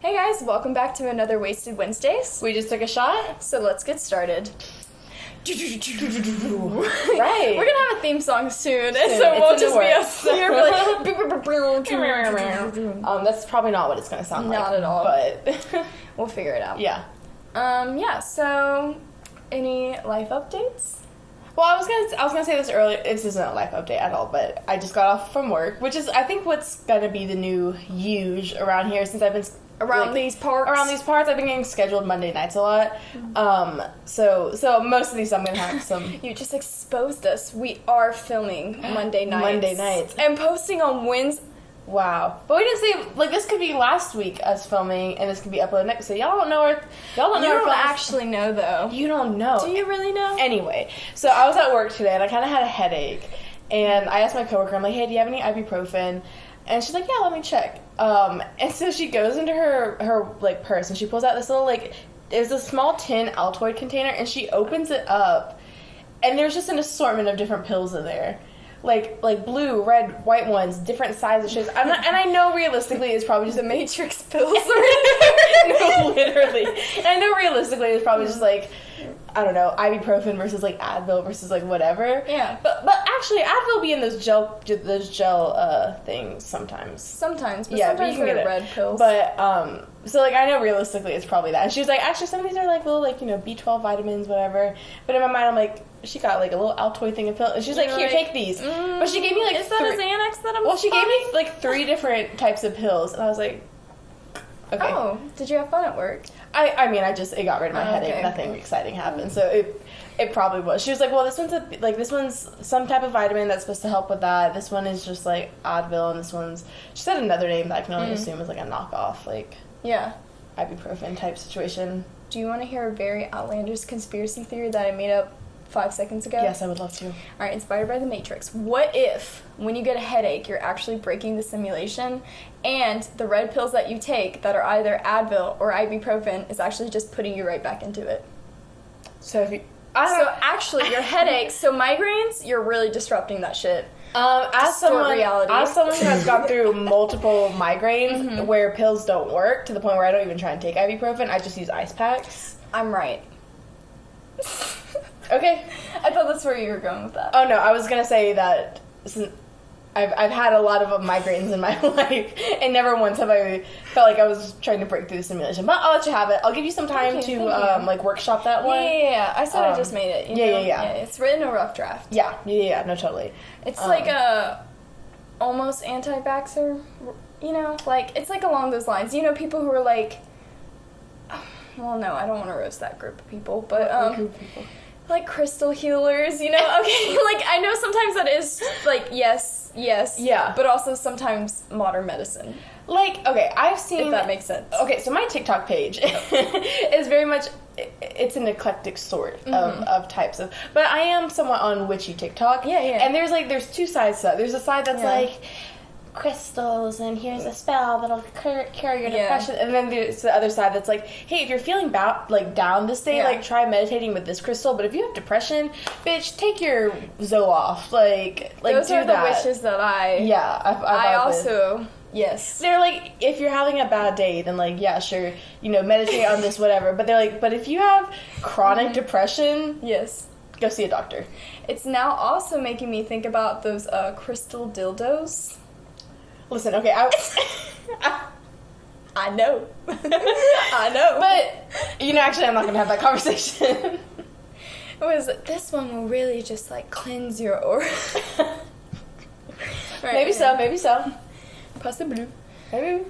Hey guys, welcome back to another Wasted Wednesdays. We just took a shot? So let's get started. Right. We're gonna have a theme song soon, so it won't just be us here. That's probably not what it's gonna sound like. Not at all. But we'll figure it out. yeah. So any life updates? Well, I was gonna say this earlier. This isn't a life update at all, but I just got off from work, which is I think what's gonna be the new huge around here since I've been Around these parts, I've been getting scheduled Monday nights a lot. So most of these I'm gonna have some. You just exposed us. We are filming Monday nights. And posting on Wednesday. Wow. But we didn't say, this could be last week us filming, and this could be uploaded next, so y'all don't know You don't actually know, though. You don't know. Do you really know? Anyway, so I was at work today, and I kind of had a headache, and I asked my coworker, I'm like, hey, do you have any ibuprofen? And she's like, yeah, let me check. And so she goes into her purse, and she pulls out this little, there's a small tin Altoid container, and she opens it up, and there's just an assortment of different pills in there. Like blue, red, white ones, different sizes, shapes. And I know realistically it's probably just the Matrix pills. No, literally. And I know realistically it's probably just I don't know, ibuprofen versus Advil versus whatever. Yeah. But actually Advil be in those gel things sometimes. Sometimes, but yeah, sometimes but you can they're get red pills. But so I know realistically it's probably that. And she was like, actually some of these are little B12 vitamins, whatever. But in my mind I'm like, she got a little Altoid thing of pill, and she's like, here, take these. But she gave me is that a Xanax that I'm Well, she gave me 3 different types of pills, and I was like, okay. Oh, did you have fun at work? I mean, it got rid of my headache. Okay. Nothing exciting happened, so it probably was. She was like, well, this one's some type of vitamin that's supposed to help with that. This one is just Advil, and this one's, she said another name that I can only assume is a knockoff, yeah, ibuprofen type situation. Do you want to hear a very outlandish conspiracy theory that I made up 5 seconds ago? Yes, I would love to. Alright, inspired by the Matrix. What if, when you get a headache, you're actually breaking the simulation, and the red pills that you take that are either Advil or ibuprofen is actually just putting you right back into it? So if you... actually, your headaches, so migraines, you're really disrupting that shit. As someone who has gone through multiple migraines where pills don't work, to the point where I don't even try and take ibuprofen, I just use ice packs. I'm right. Okay. I thought that's where you were going with that. Oh no, I was gonna say that I've had a lot of migraines in my life, and never once have I felt like I was trying to break through the simulation. But I'll let you have it. I'll give you some time to workshop that one. Yeah. I said I just made it. Yeah. It's written a rough draft. Yeah. No, totally. It's like a almost anti-vaxxer. It's along those lines. People who are well, no, I don't want to roast that group of people, but group of people? Crystal healers, Okay, I know sometimes that is, yes. Yeah. But also sometimes modern medicine. Okay, I've seen... If that makes sense. Okay, so my TikTok page is very much... It's an eclectic sort of types of... But I am somewhat on witchy TikTok. Yeah. And there's 2 sides to that. There's a side that's crystals, and here's a spell that'll cure your depression, and then there's the other side that's hey, if you're feeling down this day, try meditating with this crystal, but if you have depression, bitch, take your Zoloft, those do are that. The wishes that I also yes, they're if you're having a bad day, then sure, meditate on this, whatever, but they're but if you have chronic depression, yes, go see a doctor. It's now also making me think about those crystal dildos. Listen, okay, I know. I know. But, actually, I'm not going to have that conversation. It was, this one will really just, cleanse your aura. Right, maybe so. Possibly. Maybe.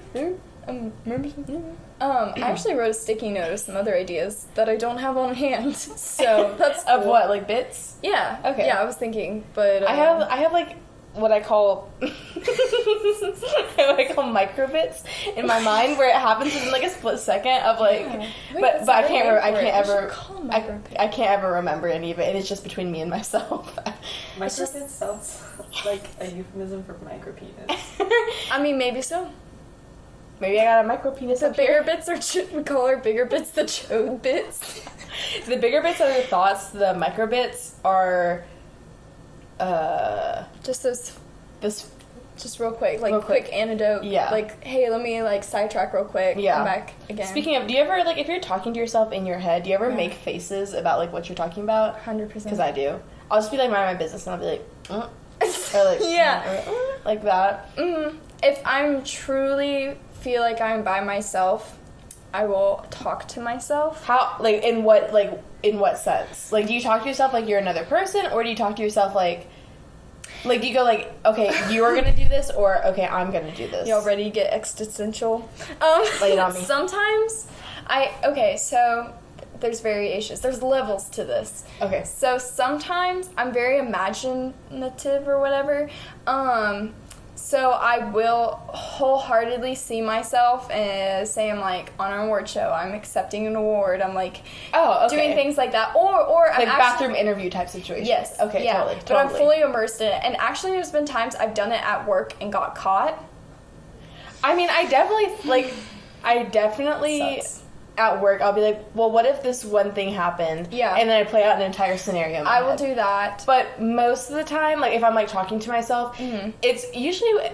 I actually wrote a sticky note of some other ideas that I don't have on hand, so that's cool. Of what, bits? Yeah. Okay. Yeah, I was thinking, but... I have what I call microbits in my mind, where it happens in a split second of but I can't ever remember any of it, and it's just between me and myself. Microbits sounds like a euphemism for micropenis. I mean, maybe so. Maybe I got a micro penis. The bigger bits we call our bigger bits the chode bits. The bigger bits are your thoughts. The micro bits are just those just real quick, like Real quick. quick antidote. Yeah. Like, hey, let me like sidetrack real quick. Yeah. Come back again. Speaking of, do you ever, like, if you're talking to yourself in your head, do you ever Yeah. make faces about, like, what you're talking about? 100%. Because I do. I'll just be, like, minding my business, and I'll be like, or, like, Yeah. or, like that. If I'm truly feel like I'm by myself, I will talk to myself. How, like, in what sense? Like, do you talk to yourself like you're another person, or do you talk to yourself like do you go like, okay, you are gonna do this, or okay, I'm gonna do this? Y'all ready to get existential? Lay it on me. Sometimes so there's variations. There's levels to this. Okay. So sometimes I'm very imaginative or whatever. So I will wholeheartedly see myself and say I'm like on an award show. I'm accepting an award. I'm like doing things like that. Or I'm like actually, bathroom interview type situation. Yes. Okay. Yeah. Totally. But I'm fully immersed in it. And actually, there's been times I've done it at work and got caught. I mean, I definitely Sucks. at work, I'll be like, well, what if this one thing happened? Yeah. And then I play out an entire scenario in my I will head. do that. But most of the time, like, if I'm, like, talking to myself, it's usually...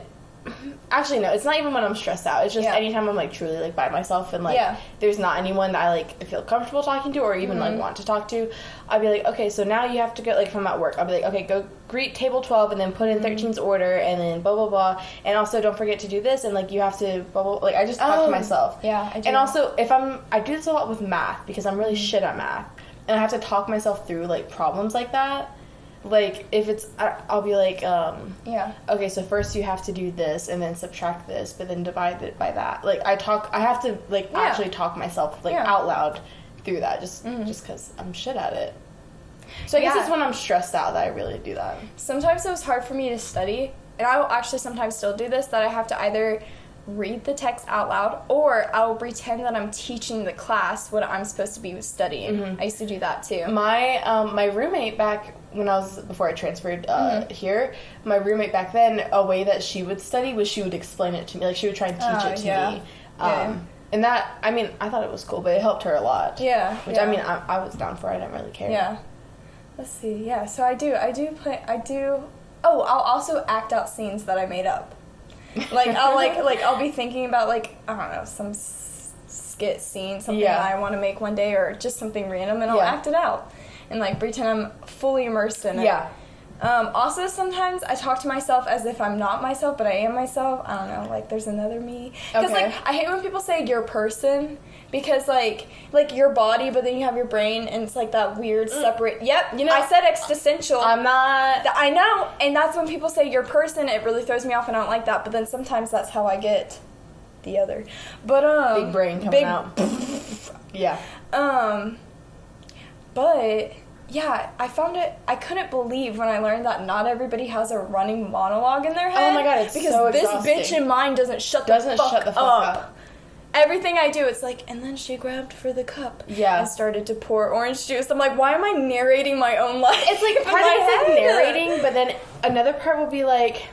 Actually, no, it's not even when I'm stressed out. It's just anytime I'm, like, truly, like, by myself and, like, there's not anyone that I, like, feel comfortable talking to or even, like, want to talk to. I'll be like, okay, so now you have to go, like, from at work. I'll be like, okay, go greet table 12 and then put in 13's order and then blah, blah, blah. And also don't forget to do this and, like, you have to blah, blah, like, I just talk to myself. Yeah, I do. And also, I do this a lot with math because I'm really shit at math. And I have to talk myself through, like, problems like that. Like, if it's, I'll be like, okay, so first you have to do this, and then subtract this, but then divide it by that. Like, I have to, like, actually talk myself, like, out loud through that, just because I'm shit at it. So I guess it's when I'm stressed out that I really do that. Sometimes it was hard for me to study, and I will actually sometimes still do this, that I have to either read the text out loud, or I will pretend that I'm teaching the class what I'm supposed to be studying. I used to do that too. My roommate back before I transferred here, my roommate back then, a way that she would study was she would explain it to me. Like, she would try and teach it to me. And that, I mean, I thought it was cool, but it helped her a lot. Yeah. Which, I mean, I was down for it. I didn't really care. Yeah. Let's see. Yeah, so I do I'll also act out scenes that I made up. Like, I'll be thinking about, like, I don't know, some skit scene, something that I want to make one day, or just something random, and I'll act it out. And, like, pretend I'm fully immersed in it. Yeah. Also, sometimes I talk to myself as if I'm not myself, but I am myself. I don't know, like, there's another me. Because, like, I hate when people say your person, because, like your body, but then you have your brain, and it's, like, that weird separate... Yep, you know, I said existential. I'm not... I know, and that's when people say your person, it really throws me off, and I don't like that, but then sometimes that's how I get the other. But, big brain coming out. Yeah. But... yeah, I found it, I couldn't believe when I learned that not everybody has a running monologue in their head. Oh my god, it's because so this exhausting. bitch in mine doesn't shut the fuck up. Everything I do, it's like, and then she grabbed for the cup and started to pour orange juice. I'm like, why am I narrating my own life? It's like part of it's like narrating, but then another part will be like,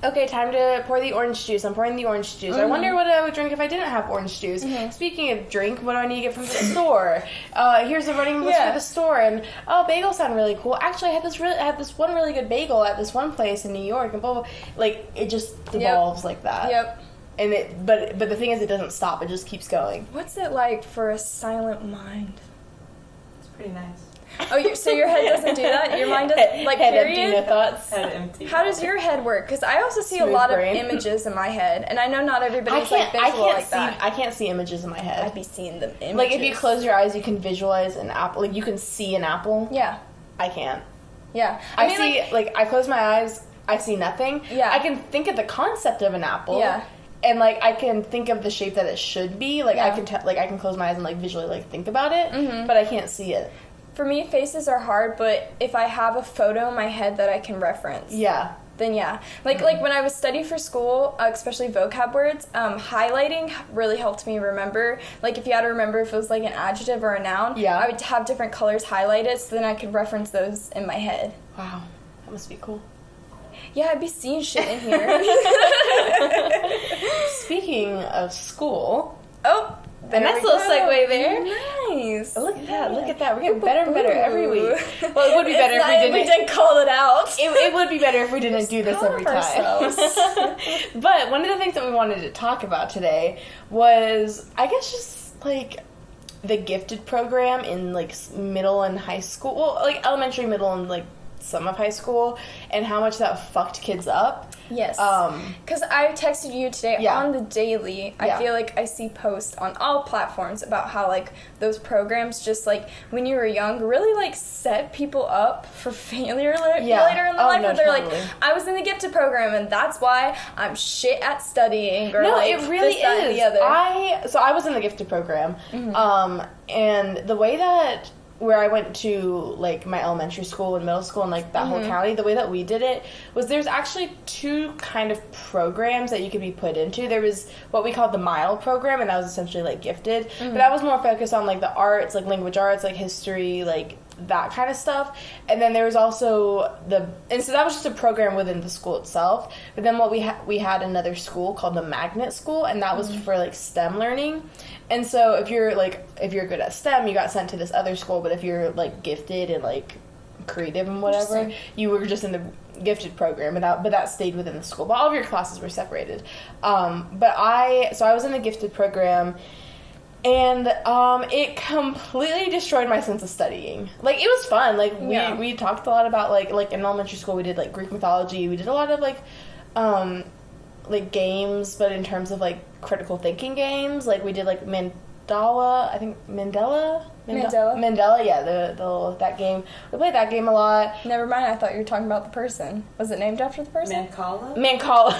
okay, time to pour the orange juice. I'm pouring the orange juice. I wonder what I would drink if I didn't have orange juice. Speaking of drink, what do I need to get from the store? Here's the running list for the store. And bagels sound really cool. Actually, I had this one really good bagel at this one place in New York, and blah, blah, blah. Like, it just devolves like that. Yep. And but the thing is, it doesn't stop. It just keeps going. What's it like for a silent mind? It's pretty nice. Oh, so your head doesn't do that? Your mind doesn't, like, head period? empty, no thoughts. Head empty. How does your head work? Because I also see Smooth a lot brain. of images in my head, and I know not everybody's like visual like that. I can't see images in my head. I'd be seeing them images. Like, if you close your eyes, you can visualize an apple. Like, you can see an apple. Yeah. I can't. Yeah. I see, like, I close my eyes, I see nothing. Yeah. I can think of the concept of an apple. Yeah. And, like, I can think of the shape that it should be. Like, I can close my eyes and, like, visually, like, think about it. But I can't see it. For me, faces are hard, but if I have a photo in my head that I can reference, then yeah. Like when I was studying for school, especially vocab words, highlighting really helped me remember. Like, if you had to remember if it was like an adjective or a noun, I would have different colors highlighted, so then I could reference those in my head. Wow, that must be cool. Yeah, I'd be seeing shit in here. Speaking of school, oh. a nice little segue there. Nice. Oh, look at that. Look at that. We're getting better and better every week. Well, it would be better It's if not- we didn't. We didn't call it out. It would be better if we didn't do this proud every of time. ourselves. But one of the things that we wanted to talk about today was, I guess, just like the gifted program in like middle and high school. Well, like elementary, middle, and like some of high school, and how much that fucked kids up. Yes. Um, Because I texted you today Yeah. on the daily. I Yeah. feel like I see posts on all platforms about how, like, those programs just, like, when you were young, really, like, set people up for failure Yeah. later in their Oh, life. no, Where they're totally. like, I was in the gifted program, and that's why I'm shit at studying. Or, no, like, it really this, that, and is. the other. I was in the gifted program, and the way that where I went to like my elementary school and middle school and like that whole county, the way that we did it was there's actually two kind of programs that you could be put into. There was what we called the Mile program, and that was essentially like gifted, but that was more focused on like the arts, like language arts, like history, like that kind of stuff. And then there was also and so that was just a program within the school itself. But then what we had another school called the Magnet School, and that was for like STEM learning. And so if you're good at STEM, you got sent to this other school. But if you're like gifted and like creative and whatever, you were just in the gifted program, but that stayed within the school. But all of your classes were separated. But I was in the gifted program. And it completely destroyed my sense of studying. Like, it was fun. Like, we talked a lot about, like in elementary school, we did, like, Greek mythology. We did a lot of, like games, but in terms of, like, critical thinking games. Like, we did, like, Mandela, yeah, that game. We played that game a lot. Never mind, I thought you were talking about the person. Was it named after the person? Mancala.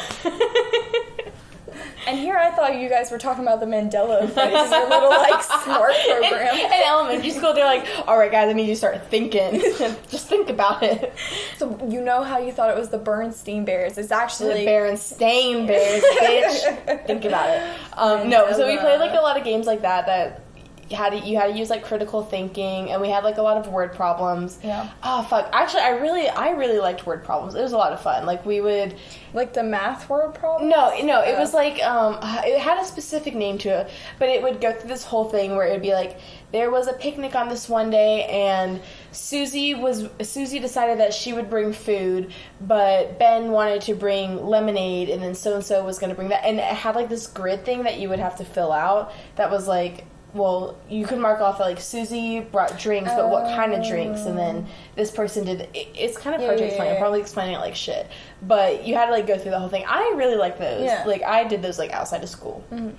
And here I thought you guys were talking about the Mandela effect, your little, like, smart program. In elementary school, they're like, all right, guys, I need you to start thinking. Just think about it. So you know how you thought it was the Bernstein Bears. It's actually... The Berenstain Bears, bitch. Think about it. No, so we played, like, a lot of games like that you had to use like critical thinking, and we had like a lot of word problems. Yeah. Oh fuck! Actually, I really liked word problems. It was a lot of fun. Like we would, like the math word problem. No, it was like it had a specific name to it, but it would go through this whole thing where it would be like there was a picnic on this one day, and Susie decided that she would bring food, but Ben wanted to bring lemonade, and then so and so was going to bring that, and it had like this grid thing that you would have to fill out. That was like. Well, you could mark off that, like, Susie brought drinks, but what kind of drinks? And then this person did... It's kind of hard to explain. I'm probably explaining it like shit. But you had to, like, go through the whole thing. I really like those. Yeah. Like, I did those, like, outside of school. And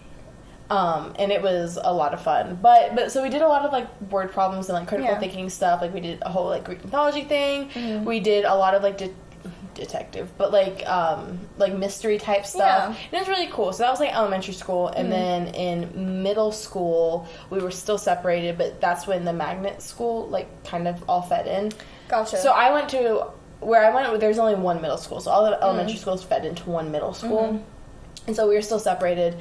it was a lot of fun. But so we did a lot of, like, word problems and, like, critical thinking stuff. Like, we did a whole, like, Greek mythology thing. We did a lot of, like, detective, but like mystery type stuff. And it was really cool. So that was like elementary school, and then in middle school we were still separated, but that's when the Magnet School like kind of all fed in. Gotcha. So I went to where I went. There's only one middle school, so all the elementary schools fed into one middle school, and so we were still separated.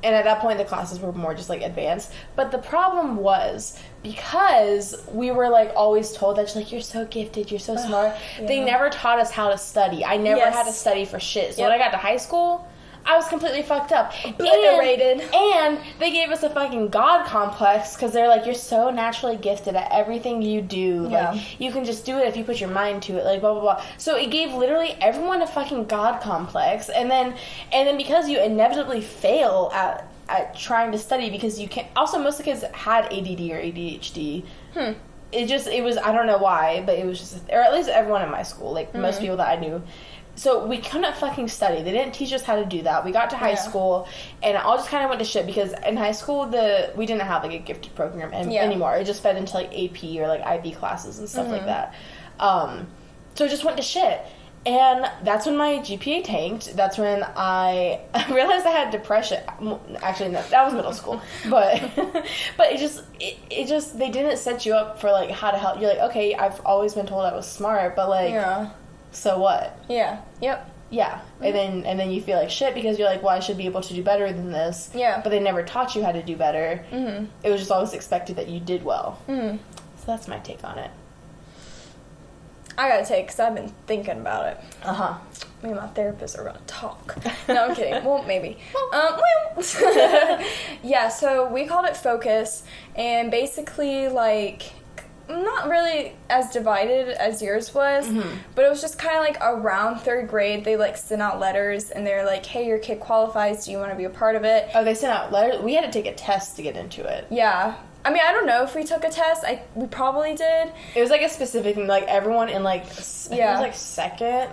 And at that point, the classes were more just, like, advanced. But the problem was, because we were, like, always told that, like, you're so gifted, you're so smart, they never taught us how to study. I never had to study for shit. So when I got to high school, I was completely fucked up. Obliterated. And they gave us a fucking God complex, because they're like, you're so naturally gifted at everything you do. Like, you can just do it if you put your mind to it, like, blah, blah, blah. So it gave literally everyone a fucking God complex. And then because you inevitably fail at trying to study, because you can't... Also, most of the kids had ADD or ADHD. It was... I don't know why, but it was just... Or at least everyone in my school. Like, most people that I knew... So we couldn't fucking study. They didn't teach us how to do that. We got to high school, and it all just kind of went to shit, because in high school, we didn't have, like, a gifted program anymore. It just fed into, like, AP or, like, IB classes and stuff like that. So it just went to shit. And that's when my GPA tanked. That's when I realized I had depression. Actually, no, that was middle school. But it just, they didn't set you up for, like, how to help. You're like, okay, I've always been told I was smart, but, like... So what? Yeah. Yep. Yeah. And then you feel like shit, because you're like, well, I should be able to do better than this. Yeah. But they never taught you how to do better. It was just always expected that you did well. So that's my take on it. I gotta take, because I've been thinking about it. Me and my therapist are gonna talk. No, I'm kidding. Well, maybe. Yeah, so we called it Focus, and basically, like, not really as divided as yours was, but it was just kind of like around 3rd grade, they, like, sent out letters, and they're like, hey, your kid qualifies, do you want to be a part of it? Oh, they sent out letters? We had to take a test to get into it. Yeah. I mean, I don't know if we took a test. We probably did. It was, like, a specific thing. Like, everyone in, like, it was, like, 2nd.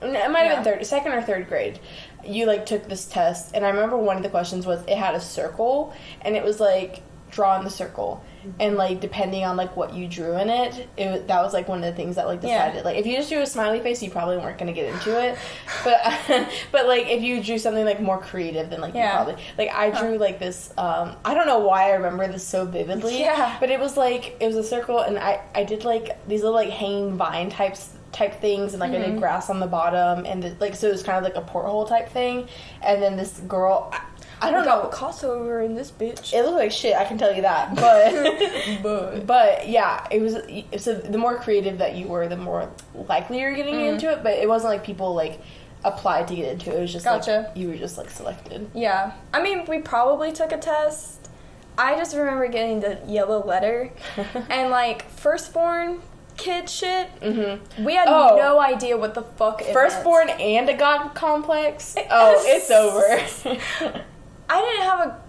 It might have been 2nd or 3rd grade. You, like, took this test, and I remember one of the questions was, it had a circle, and it was, like, draw in the circle. And, like, depending on, like, what you drew in it, that was, like, one of the things that, like, decided. Yeah. Like, if you just drew a smiley face, you probably weren't going to get into it. But, like, if you drew something, like, more creative, then, like, you probably... Like, I drew, like, this... I don't know why I remember this so vividly. Yeah. But it was, like... It was a circle, and I did, like, these little, like, hanging vine type things, and, like, I did grass on the bottom, and, like, so it was kind of, like, a porthole type thing. And then this girl... I don't know. Crossover in this bitch. It looked like shit, I can tell you that. But yeah, it was. So the more creative that you were, the more likely you're getting into it. But it wasn't like people like applied to get into it. It was just like you were just like selected. Yeah, I mean, we probably took a test. I just remember getting the yellow letter and like firstborn kid shit. We had no idea what the fuck it firstborn meant. And a god complex. It's over. I didn't have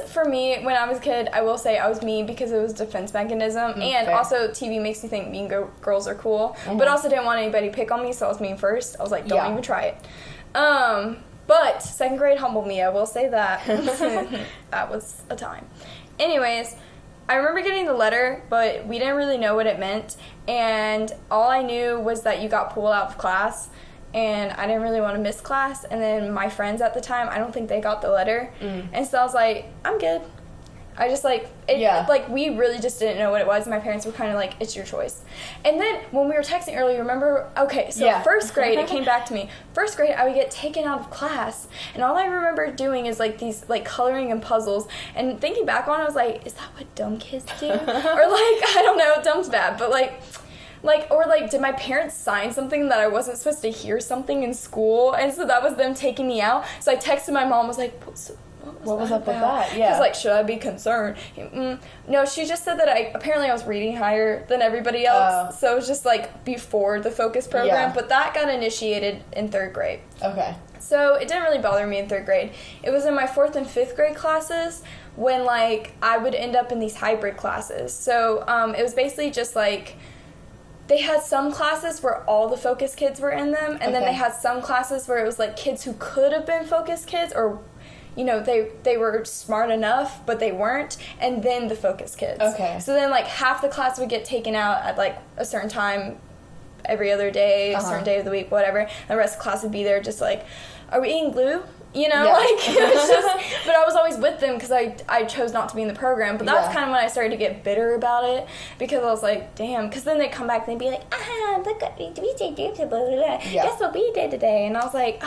for me, when I was a kid, I will say I was mean because it was a defense mechanism, and also TV makes you think mean girls are cool, but also didn't want anybody to pick on me, so I was mean first. I was like, don't even try it. But 2nd grade humbled me, I will say that. That was a time. Anyways, I remember getting the letter, but we didn't really know what it meant, and all I knew was that you got pulled out of class, and I didn't really want to miss class, and then my friends at the time, I don't think they got the letter, and so I was like, I'm good. I just, like, like, we really just didn't know what it was, and my parents were kind of like, it's your choice. And then, when we were texting earlier, remember, okay, so 1st grade, it came back to me. 1st grade, I would get taken out of class, and all I remember doing is, like, these, like, coloring and puzzles, and thinking back on it, I was like, is that what dumb kids do? Or, like, I don't know, dumb's bad, but, like, did my parents sign something that I wasn't supposed to hear something in school, and so that was them taking me out? So I texted my mom, was like, what was up with that? Yeah. Because, like, should I be concerned? No, she just said that I was reading higher than everybody else, so it was just, like, before the Focus program, but that got initiated in 3rd grade. Okay. So it didn't really bother me in 3rd grade. It was in my 4th and 5th grade classes when, like, I would end up in these hybrid classes. So it was basically just, like, they had some classes where all the Focus kids were in them, and then they had some classes where it was, like, kids who could have been Focus kids, or, you know, they were smart enough, but they weren't, and then the Focus kids. Okay. So then, like, half the class would get taken out at, like, a certain time every other day, a certain day of the week, whatever, and the rest of the class would be there just, like, are we eating glue? You know, like, it was just, but I was always with them because I chose not to be in the program, but that was kind of when I started to get bitter about it, because I was like, damn, because then they'd come back and they'd be like, look at we did, blah, blah, blah. Guess what we did today, and I was like,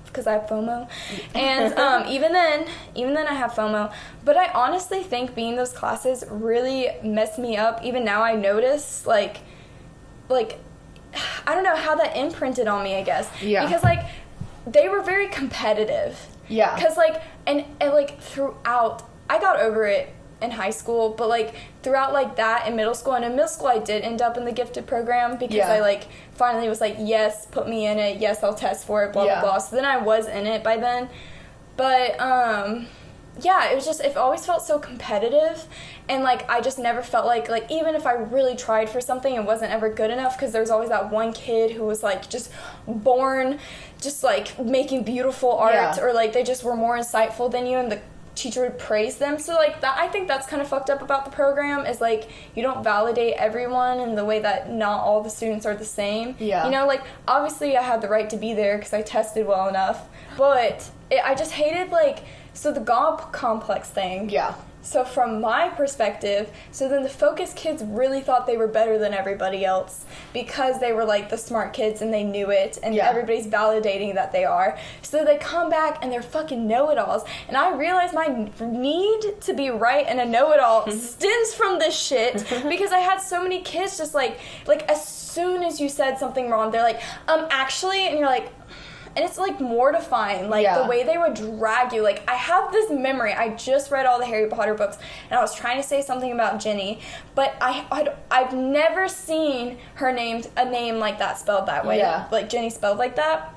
because I have FOMO, and even then I have FOMO, but I honestly think being in those classes really messed me up. Even now I notice, like, I don't know how that imprinted on me, I guess, because, like, they were very competitive. Yeah. Because, like, and like, throughout, I got over it in high school, but, like, throughout, like, that in middle school, and in middle school I did end up in the gifted program because I, like, finally was like, yes, put me in it, yes, I'll test for it, blah, blah, blah. So then I was in it by then. But, it was just, it always felt so competitive, and, like, I just never felt like, even if I really tried for something, it wasn't ever good enough, because there was always that one kid who was, like, just born just, like, making beautiful art, or, like, they just were more insightful than you, and the teacher would praise them. So, like, that, I think that's kind of fucked up about the program, is, like, you don't validate everyone in the way that not all the students are the same. Yeah. You know, like, obviously I had the right to be there because I tested well enough, but I just hated, like, so the God complex thing. Yeah. So from my perspective, so then the Focus kids really thought they were better than everybody else because they were, like, the smart kids and they knew it, and everybody's validating that they are. So they come back and they're fucking know-it-alls, and I realize my need to be right and a know-it-all stems from this shit, because I had so many kids just, like as soon as you said something wrong, they're like, actually, and you're like, And it's, like, mortifying, like, the way they would drag you. Like, I have this memory. I just read all the Harry Potter books, and I was trying to say something about Ginny, but I've never seen a name like that spelled that way. Yeah. Like, Ginny spelled like that.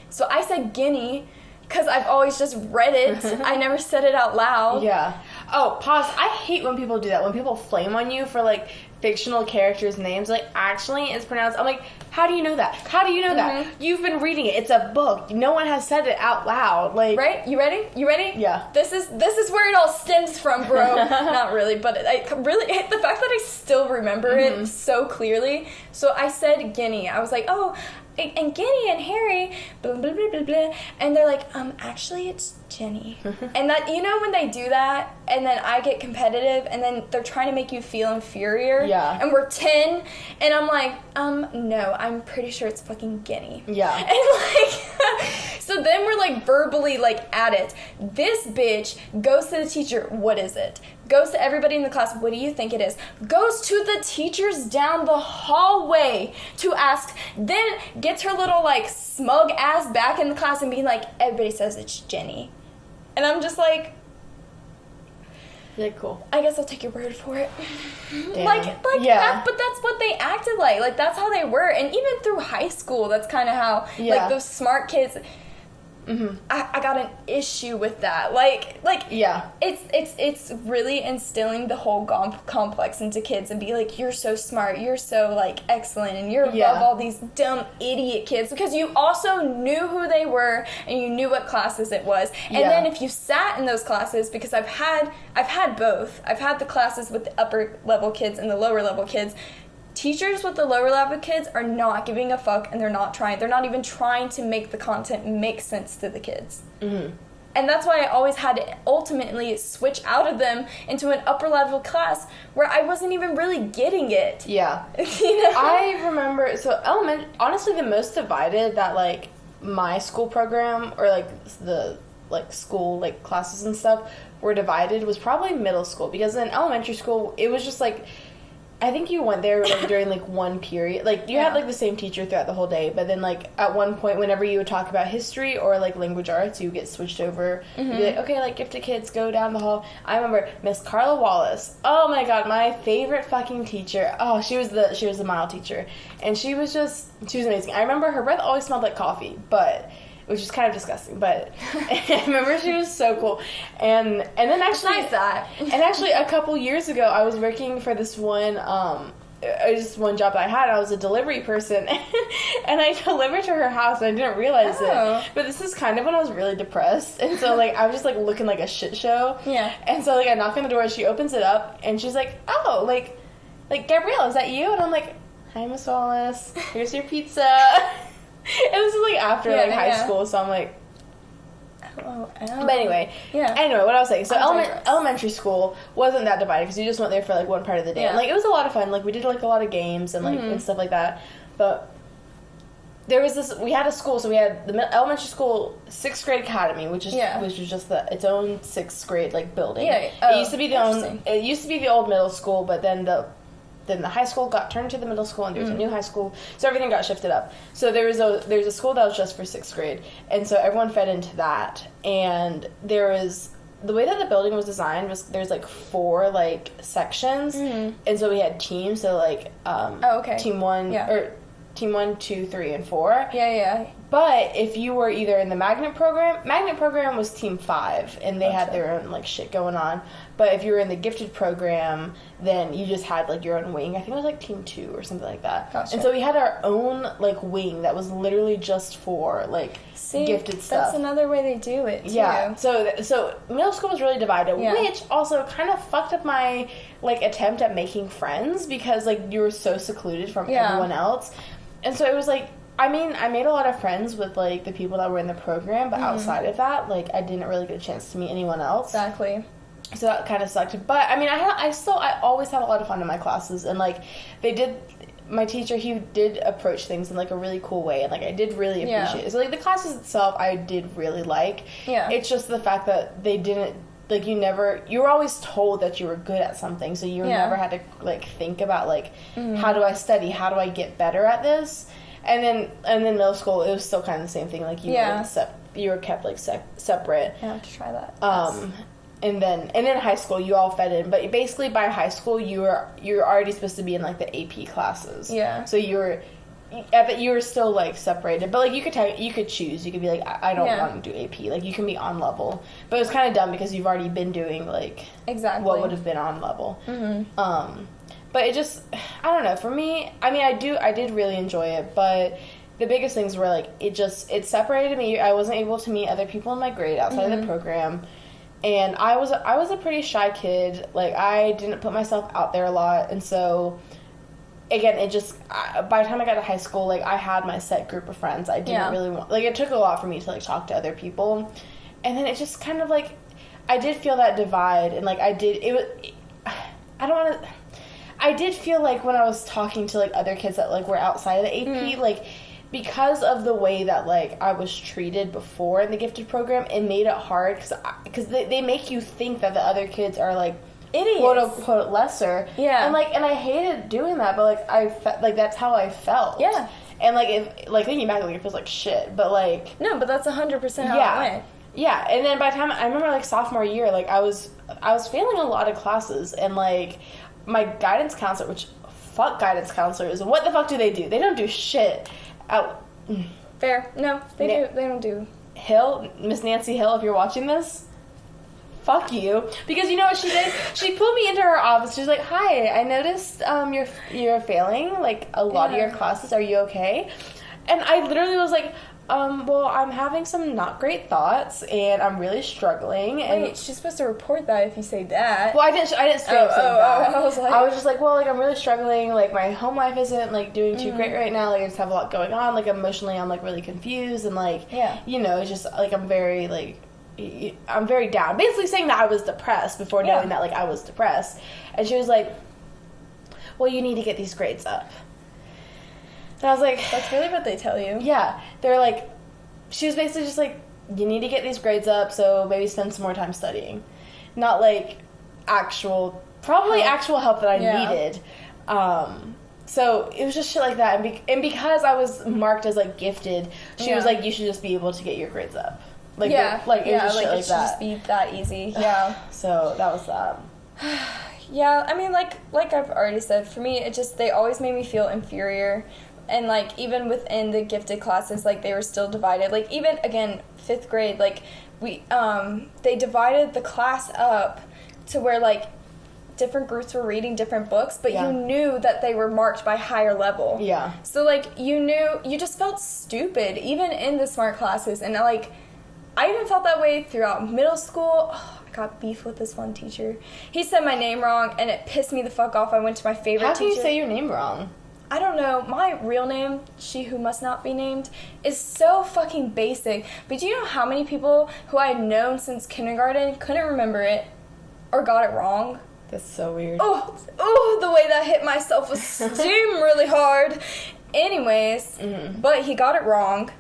So I said Guinea, because I've always just read it. I never said it out loud. Yeah. Oh, pause. I hate when people do that. When people flame on you for, like, fictional characters' names. Like, actually, it's pronounced... I'm like, how do you know that? How do you know that? You've been reading it. It's a book. No one has said it out loud. Like... Right? You ready? You ready? Yeah. This is where it all stems from, bro. Not really, but the fact that I still remember it so clearly. So I said Guinea. I was like, oh... And Guinea and Harry, blah, blah, blah, blah, blah. And they're like, actually, it's Jenny. And that, you know, when they do that, and then I get competitive, and then they're trying to make you feel inferior. Yeah. And we're 10, and I'm like, no, I'm pretty sure it's fucking Guinea. Yeah. And, like, so then we're, like, verbally, like, at it. This bitch goes to the teacher, what is it? Goes to everybody in the class, what do you think it is? Goes to the teachers down the hallway to ask, then gets her little, like, smug ass back in the class and being like, everybody says it's Jenny. And I'm just like... Yeah, cool. I guess I'll take your word for it. Damn. But that's what they acted like. Like, that's how they were. And even through high school, that's kind of how, like, those smart kids... I got an issue with that. Like, yeah, it's really instilling the whole complex into kids and be like, you're so smart, you're so, like, excellent, and you're above all these dumb idiot kids, because you also knew who they were and you knew what classes it was. And then if you sat in those classes, because I've had both. I've had the classes with the upper level kids and the lower level kids. Teachers with the lower level kids are not giving a fuck, and they're not even trying to make the content make sense to the kids. And that's why I always had to ultimately switch out of them into an upper level class where I wasn't even really getting it. Yeah. You know? I remember, so honestly, the most divided that, like, my school program, or, like, the, like, school, like, classes and stuff were divided was probably middle school, because in elementary school, it was just, like, I think you went there, like, during, like, one period. Like, you had, like, the same teacher throughout the whole day, but then, like, at one point, whenever you would talk about history or, like, language arts, you would get switched over. You'd be like, okay, like, gifted kids, go down the hall. I remember Miss Carla Wallace. Oh, my God, my favorite fucking teacher. Oh, she was the mile teacher. And she was amazing. I remember her breath always smelled like coffee, which is kind of disgusting, but I remember she was so cool. And then actually... Nice that. And actually, a couple years ago, I was working for this one, just one job that I had. I was a delivery person, and I delivered to her house, and I didn't realize it. But this is kind of when I was really depressed, and so, like, I was just, like, looking like a shit show. Yeah. And so, like, I knock on the door, and she opens it up, and she's like, oh, like, Gabrielle, is that you? And I'm like, hi, Miss Wallace. Here's your pizza. And this is, like, after, high school, so I'm like... Oh. But anyway. Yeah. Anyway, what I was saying. So, elementary school wasn't that divided, because you just went there for, like, one part of the day. Yeah. And, like, it was a lot of fun. Like, we did, like, a lot of games and, like, and stuff like that. But there was this... We had a school, so we had the elementary school 6th grade academy, which was just its own 6th grade, like, building. Yeah. It used to be the old middle school, but then the high school got turned to the middle school, and there was a new high school, so everything got shifted up. So there's a school that was just for 6th grade, and so everyone fed into that. And there was, the way that the building was designed was there's, like, 4, like, sections, and so we had teams, so, like, team 1, or team 1, 2, 3, and 4. Yeah. But if you were either in the magnet program was team 5, and they had their own, like, shit going on. But if you were in the gifted program, then you just had, like, your own wing. I think it was, like, team 2 or something like that. Gotcha. And so we had our own, like, wing that was literally just for, like, gifted stuff. That's another way they do it, too. Yeah. So middle school was really divided, which also kind of fucked up my, like, attempt at making friends, because, like, you were so secluded from everyone else. And so it was, like, I mean, I made a lot of friends with, like, the people that were in the program, but outside of that, like, I didn't really get a chance to meet anyone else. Exactly. So that kind of sucked. But, I mean, I always had a lot of fun in my classes, and, like, my teacher, he did approach things in, like, a really cool way, and, like, I did really appreciate it. So, like, the classes itself, I did really like. Yeah. It's just the fact that they didn't, like, you were always told that you were good at something, so you never had to, like, think about, like, how do I study? How do I get better at this? And then middle school, it was still kind of the same thing. Like, you were kept, like, separate. I have to try that. And then high school, you all fed in. But basically, by high school, you're already supposed to be in, like, the AP classes. Yeah. So you were still, like, separated. But, like, you could choose. You could be like, I don't want to do AP. Like, you can be on level. But it was kind of dumb because you've already been doing, like, exactly what would have been on level. Mm-hmm. But it just, I don't know. For me, I mean, I did really enjoy it. But the biggest things were, like, it separated me. I wasn't able to meet other people in my grade outside of the program. And I was a pretty shy kid. Like, I didn't put myself out there a lot. And so, again, by the time I got to high school, like, I had my set group of friends. I didn't really want, like, it took a lot for me to, like, talk to other people. And then it just kind of, like, I did feel that divide. And, like, I did feel like when I was talking to, like, other kids that, like, were outside of the AP, like, because of the way that, like, I was treated before in the gifted program, it made it hard because they make you think that the other kids are, like, idiots, quote unquote lesser. Yeah. And I hated doing that, but, like, that's how I felt. Yeah. And, like, thinking back, like, it feels like shit, but, like, no, but that's 100% how it went. Yeah. And then by the time I remember, like, sophomore year, like, I was failing a lot of classes, and, like, my guidance counselor, which fuck guidance counselors, what the fuck do? They don't do shit. Fair. No, they don't do. Hill, Miss Nancy Hill, if you're watching this, fuck you. Because you know what she did? She pulled me into her office. She was like, "Hi, I noticed you're failing, like, a lot of your classes. Are you okay?" And I literally was like, well, I'm having some not great thoughts, and I'm really struggling. And wait, she's supposed to report that if you say that. Well, I didn't straight up say that. I was just like, well, like, I'm really struggling. Like, my home life isn't, like, doing too great right now. Like, I just have a lot going on. Like, emotionally, I'm, like, really confused, and, like, you know, it's just, like, I'm very down. Basically saying that I was depressed before knowing that, like, I was depressed. And she was like, well, you need to get these grades up. And I was like... That's really what they tell you. Yeah. They're like... She was basically just like, you need to get these grades up, so maybe spend some more time studying. Not, like, actual help that I needed. So it was just shit like that. And because I was marked as, like, gifted, she was like, you should just be able to get your grades up. Like, it was just shit like it should just be that easy. Yeah. So that was that. Yeah, I mean, like I've already said, for me, they always made me feel inferior. And, like, even within the gifted classes, like, they were still divided. Like, even, again, 5th grade, like, they divided the class up to where, like, different groups were reading different books, but you knew that they were marked by higher level. Yeah. So, like, you just felt stupid, even in the smart classes. And, like, I even felt that way throughout middle school. Oh, I got beef with this one teacher. He said my name wrong, and it pissed me the fuck off. I went to my favorite teacher. How can you say your name wrong? I don't know. My real name, she who must not be named, is so fucking basic. But do you know how many people who I had known since kindergarten couldn't remember it or got it wrong? That's so weird. Oh, the way that hit my self-esteem really hard. Anyways, but he got it wrong.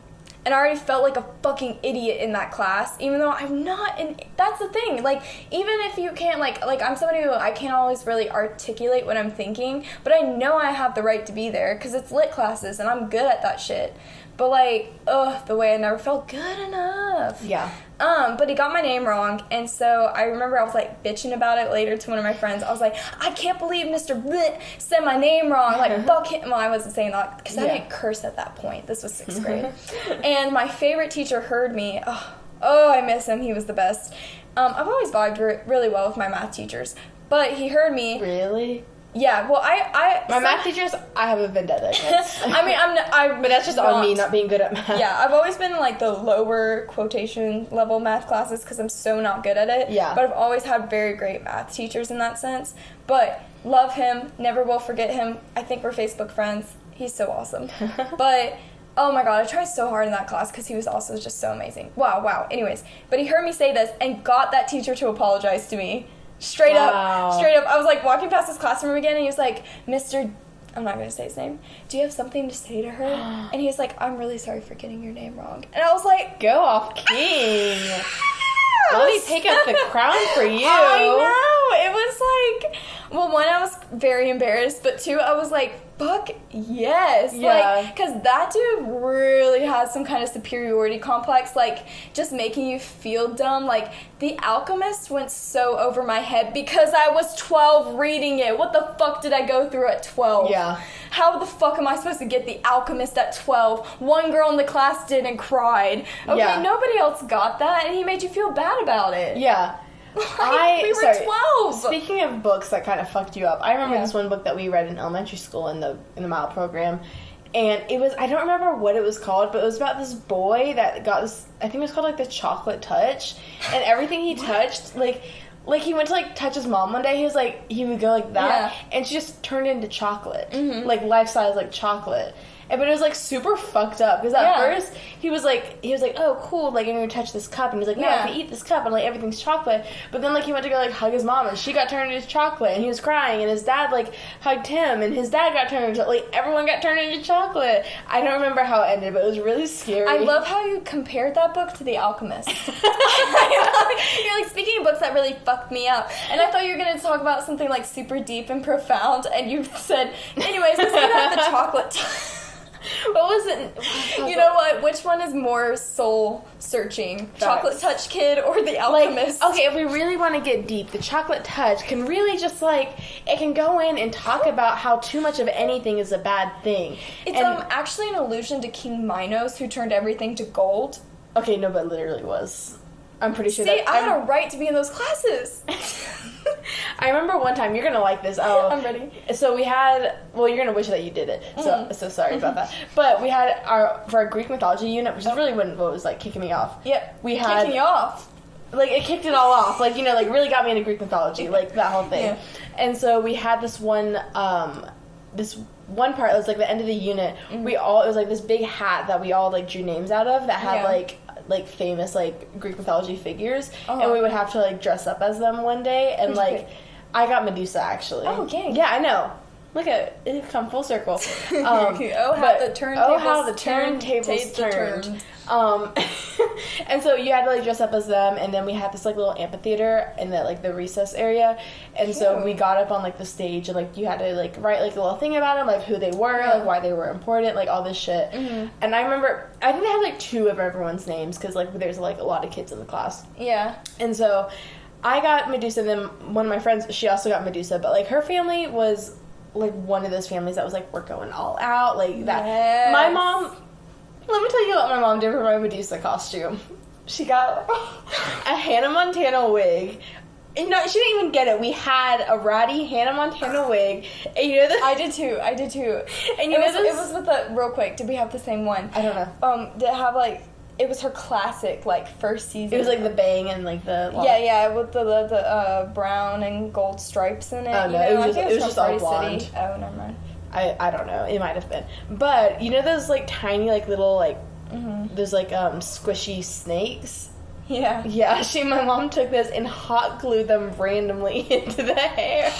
And I already felt like a fucking idiot in that class, even though I'm not that's the thing, like, even if you can't, like, I'm somebody who, I can't always really articulate what I'm thinking, but I know I have the right to be there, because it's lit classes, and I'm good at that shit. But, like, the way I never felt good enough. Yeah. But he got my name wrong, and so I remember I was, like, bitching about it later to one of my friends. I was like, I can't believe Mr. Blint said my name wrong. Like, fuck him. Well, I wasn't saying that, because I didn't curse at that point. This was 6th grade. And my favorite teacher heard me. Oh, I miss him. He was the best. I've always vibed really well with my math teachers. But he heard me. Really? Yeah, well, my math teachers, I have a vendetta against. I mean, but that's just on me not being good at math. Yeah, I've always been in, like, the lower quotation level math classes because I'm so not good at it. Yeah. But I've always had very great math teachers in that sense. But love him, never will forget him. I think we're Facebook friends. He's so awesome. But, oh my god, I tried so hard in that class because he was also just so amazing. Wow. Anyways, but he heard me say this and got that teacher to apologize to me. Straight up. I was, like, walking past his classroom again, and he was like, Mr. I'm not going to say his name. Do you have something to say to her? And he was like, I'm really sorry for getting your name wrong. And I was like, go off, king. Let me take up the crown for you. I know. It was like, Well, one, I was very embarrassed, but two, I was like, fuck yes. Yeah. Like, because that dude really has some kind of superiority complex, like, just making you feel dumb. Like, The Alchemist went so over my head because I was 12 reading it. What the fuck did I go through at 12? Yeah. How the fuck am I supposed to get The Alchemist at 12? One girl in the class did and cried. Okay, Yeah. nobody else got that, and he made you feel bad about it. Yeah. Like, we were 12. Speaking of books that kind of fucked you up, I remember Yeah. this one book that we read in elementary school in the mile program, and it was, I don't remember what it was called, but it was about this boy that got this, I think it was called like the chocolate touch, and everything he touched, like he went to like touch his mom one day, he would go like that, and she just turned into chocolate, like life size like chocolate. But it was like super fucked up because at first he was like, oh cool, like I'm gonna touch this cup, and he's like, no, I can eat this cup, and like everything's chocolate. But then like he went to go like hug his mom, and she got turned into chocolate, and he was crying, and his dad like hugged him, and his dad got turned into, like, everyone got turned into chocolate. I don't remember how it ended, but it was really scary. I love how you compared that book to The Alchemist. You're like, speaking of books that really fucked me up, and I thought you were gonna talk about something like super deep and profound, and you said, anyways, let's get out the chocolate. What was it? You know what? Which one is more soul searching? Chocolate Touch Kid or The Alchemist? Like, okay, if we really want to get deep, the chocolate touch can really just like, it can go in and talk about how too much of anything is a bad thing. It's actually an allusion to King Minos, who turned everything to gold. Okay, no, but literally was. I'm pretty sure See, that I had a right to be in those classes. I remember one time, you're gonna like this. Oh, I'm ready. So we had, well, you're gonna wish that you did it. So sorry about that. But we had for our Greek mythology unit, which is really what was like kicking me off. Yep. We had kicking you off. Like it kicked it all off. Like, you know, like really got me into Greek mythology, like that whole thing. Yeah. And so we had this one part. It was like the end of the unit. It was like this big hat that we all like drew names out of that had like famous like Greek mythology figures, and we would have to like dress up as them one day, and like I got Medusa actually. Oh, gang. Yeah, I know. Look at it come full circle. How the turntables turned. And so you had to like dress up as them, and then we had this like little amphitheater in the like the recess area, and so we got up on like the stage, and like you had to like write like a little thing about them, like who they were, like why they were important, like all this shit. And I remember, I think they had like 2 of everyone's names because like there's like a lot of kids in the class. Yeah. And so I got Medusa, and then one of my friends, she also got Medusa, but like her family was like one of those families that was like, we're going all out, like that. Yes. My mom, let me tell you what my mom did for my Medusa costume. She got a Hannah Montana wig. And no, she didn't even get it. We had a ratty Hannah Montana wig. And you know this? I did too. And you know this? It was with the, real quick, did we have the same one? I don't know. Did it have like, it was her classic, like, first season. It was like the bang and like the... Yeah, with the brown and gold stripes in it. Oh, no, you know? it was just all blonde. City. Oh, never mind. I don't know. It might have been. But, you know those, like, tiny, like, little, like, those, like, squishy snakes? Yeah. Yeah, my mom took those and hot glued them randomly into the hair.